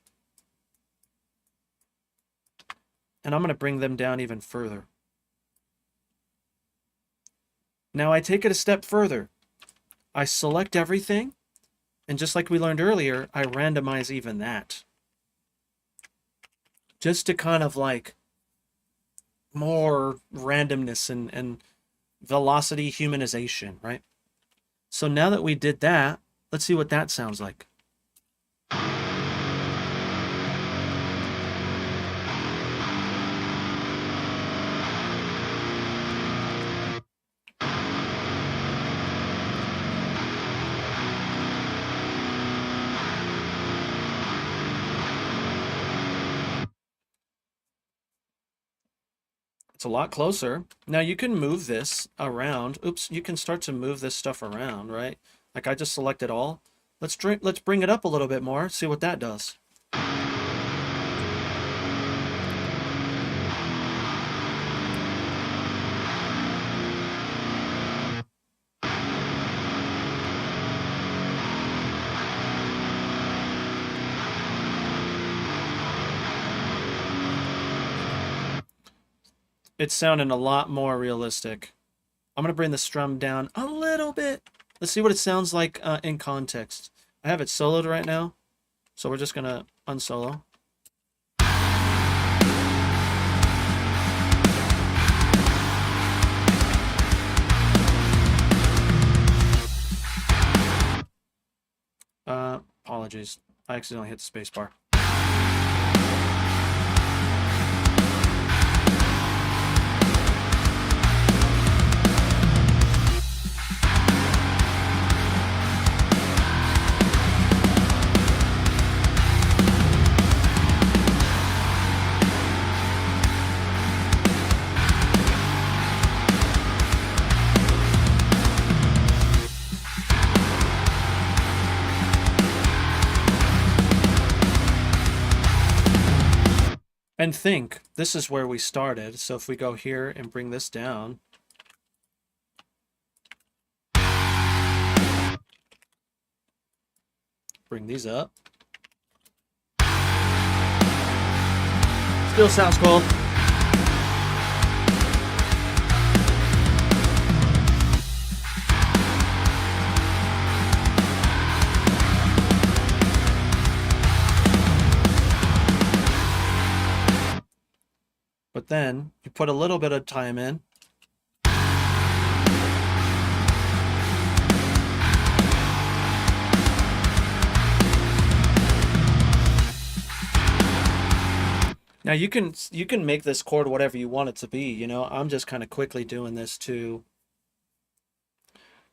and I'm going to bring them down even further. Now I take it a step further. I select everything, and just like we learned earlier, I randomize even that. Just to kind of like more randomness and velocity humanization, right? So now that we did that, let's see what that sounds like. It's a lot closer. Now you can move this around. Oops, you can start to move this stuff around, right? Like I just selected all. Let's bring it up a little bit more, see what that does. It's sounding a lot more realistic. I'm going to bring the strum down a little bit. Let's see what it sounds like in context. I have it soloed right now, so we're just going to unsolo. Apologies. I accidentally hit the space bar. And think, this is where we started. So if we go here and bring this down, bring these up. Still sounds cool. But then you put a little bit of time in. Now you can make this chord whatever you want it to be, you know. I'm just kind of quickly doing this to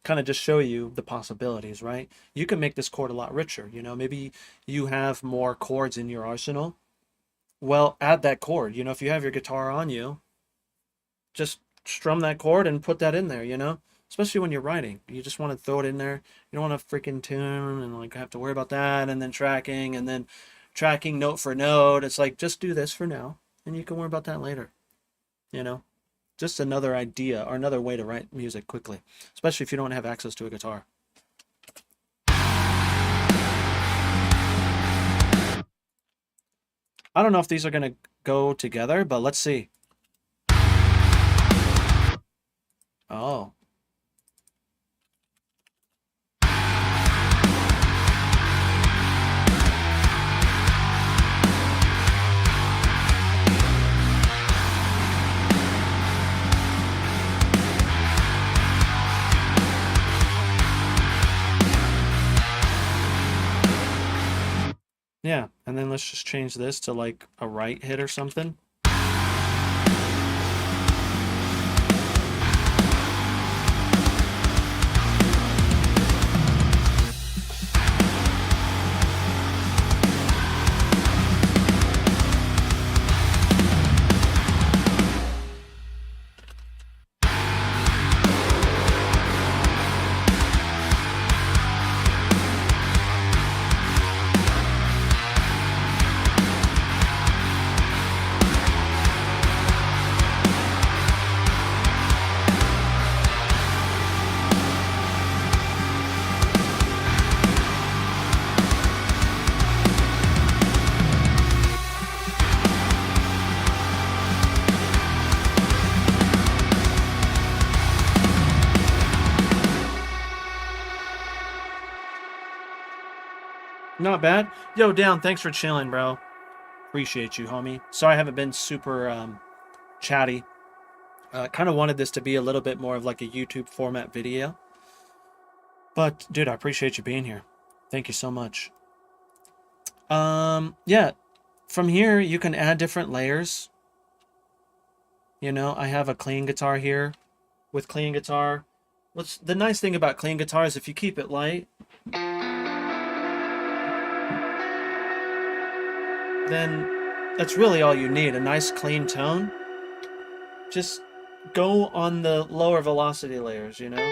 kind of just show you the possibilities, right? You can make this chord a lot richer, you know. Maybe you have more chords in your arsenal. Well, add that chord. You know, if you have your guitar on you, just strum that chord and put that in there, you know? Especially when you're writing. You just want to throw it in there. You don't want to freaking tune and like have to worry about that and then tracking note for note. It's like just do this for now and you can worry about that later, you know? Just another idea or another way to write music quickly, especially if you don't have access to a guitar. I don't know if these are going to go together, but let's see. Oh. Yeah, and then let's just change this to like a right hit or something. Not bad. Yo, Down, thanks for chilling, bro. Appreciate you, homie. Sorry I haven't been super chatty. Kind of wanted this to be a little bit more of like a YouTube format video. But, dude, I appreciate you being here. Thank you so much. Yeah. From here, you can add different layers. You know, I have a clean guitar here. With clean guitar, what's the nice thing about clean guitar is if you keep it light, then that's really all you need. A nice clean tone. Just go on the lower velocity layers, you know?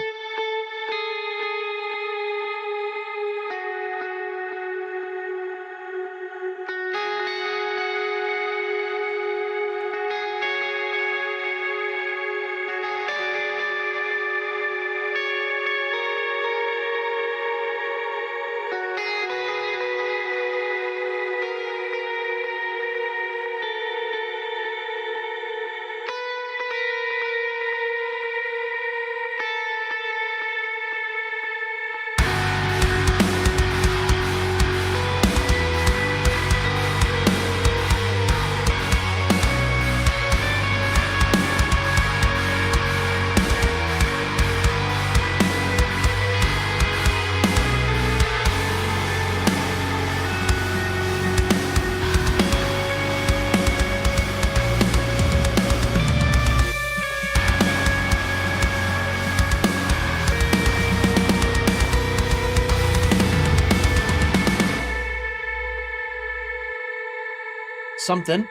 Something.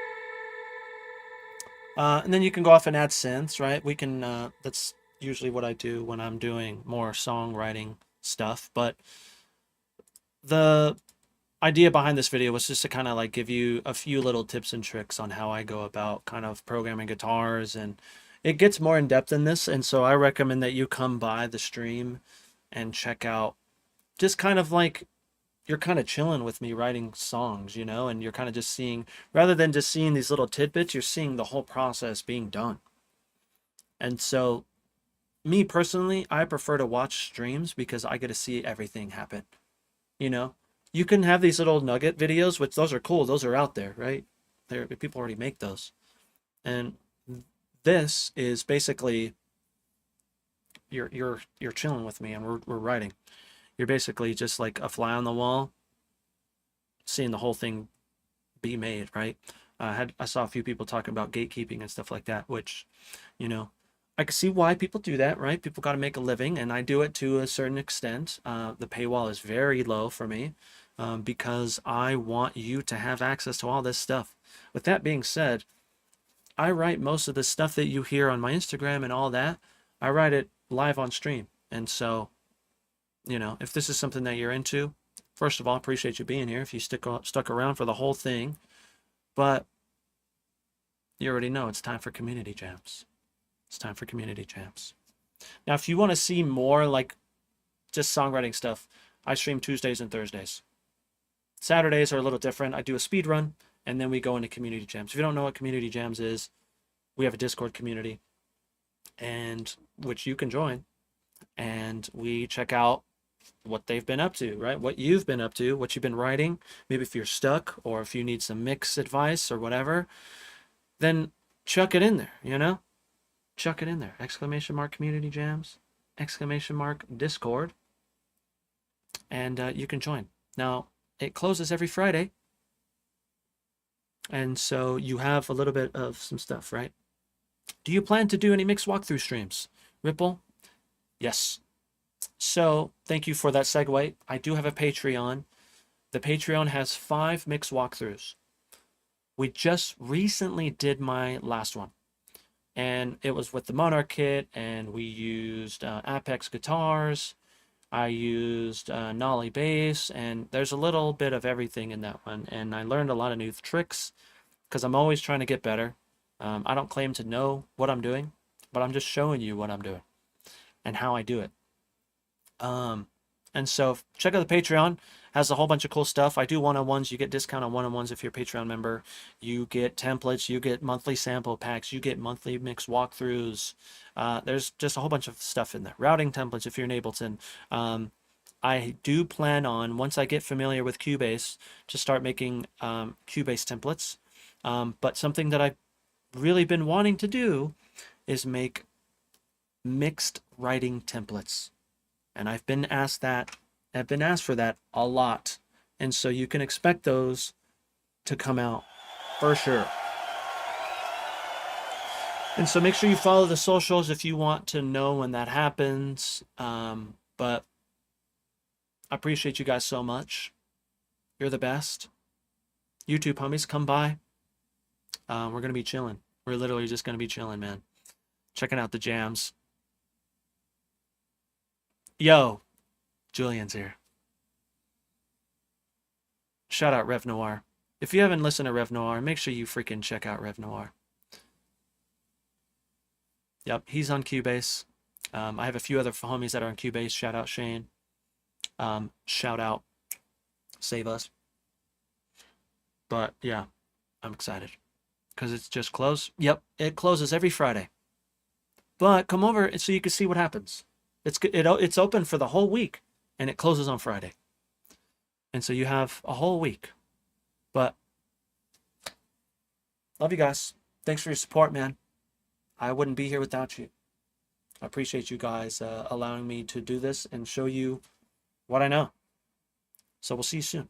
And then you can go off and add synths, right? We can, that's usually what I do when I'm doing more songwriting stuff. But the idea behind this video was just to kind of like give you a few little tips and tricks on how I go about kind of programming guitars. And it gets more in depth in this. And so I recommend that you come by the stream and check out just kind of like you're kind of chilling with me writing songs, you know, and you're kind of just seeing, rather than just seeing these little tidbits, you're seeing the whole process being done. And so, me personally, I prefer to watch streams because I get to see everything happen. You know, you can have these little nugget videos, which those are cool, those are out there, right? There, people already make those. And this is basically you're chilling with me and we're writing. You're basically just like a fly on the wall, seeing the whole thing be made, right? I saw a few people talking about gatekeeping and stuff like that, which, you know, I can see why people do that, right? People got to make a living, and I do it to a certain extent. The paywall is very low for me, because I want you to have access to all this stuff. With that being said, I write most of the stuff that you hear on my Instagram and all that. I write it live on stream. And so, you know, if this is something that you're into, first of all, appreciate you being here. If you stuck around for the whole thing, but you already know it's time for community jams. It's time for community jams. Now, if you want to see more like just songwriting stuff, I stream Tuesdays and Thursdays. Saturdays are a little different. I do a speed run, and then we go into community jams. If you don't know what community jams is, we have a Discord community, and which you can join, and we check out what they've been up to, right? What you've been up to, what you've been writing. Maybe if you're stuck or if you need some mix advice or whatever, then chuck it in there, you know? Chuck it in there. Exclamation mark community jams, exclamation mark Discord, and you can join. Now, it closes every Friday, and so you have a little bit of some stuff, right? Do you plan to do any mix walkthrough streams? Ripple? Yes. So thank you for that segue. I do have a Patreon. The Patreon has 5 mix walkthroughs. We just recently did my last one, and it was with the Monarch kit, and we used Apex guitars. I used Nolly bass, and there's a little bit of everything in that one, and I learned a lot of new tricks because I'm always trying to get better. I don't claim to know what I'm doing, but I'm just showing you what I'm doing and how I do it. And so check out the Patreon. Has a whole bunch of cool stuff. I do one-on-ones. You get discount on one-on-ones if you're a Patreon member. You get templates. You get monthly sample packs. You get monthly mix walkthroughs. There's just a whole bunch of stuff in there. Routing templates if you're in Ableton. I do plan on, once I get familiar with Cubase, to start making Cubase templates. But something that I've really been wanting to do is make mixed writing templates. And I've been asked for that a lot. And so you can expect those to come out for sure. And so make sure you follow the socials if you want to know when that happens. But I appreciate you guys so much. You're the best. YouTube homies, come by. We're going to be chilling. We're literally just going to be chilling, man. Checking out the jams. Yo, Julian's here. Shout out Rev Noir. If you haven't listened to Rev Noir, make sure you freaking check out Rev Noir. Yep, he's on Cubase. I have a few other homies that are on Cubase. Shout out Shane. Shout out Save Us. But yeah, I'm excited because it's just closed. Yep, it closes every Friday. But come over so you can see what happens. It's open for the whole week, and it closes on Friday. And so you have a whole week. But love you guys. Thanks for your support, man. I wouldn't be here without you. I appreciate you guys allowing me to do this and show you what I know. So we'll see you soon.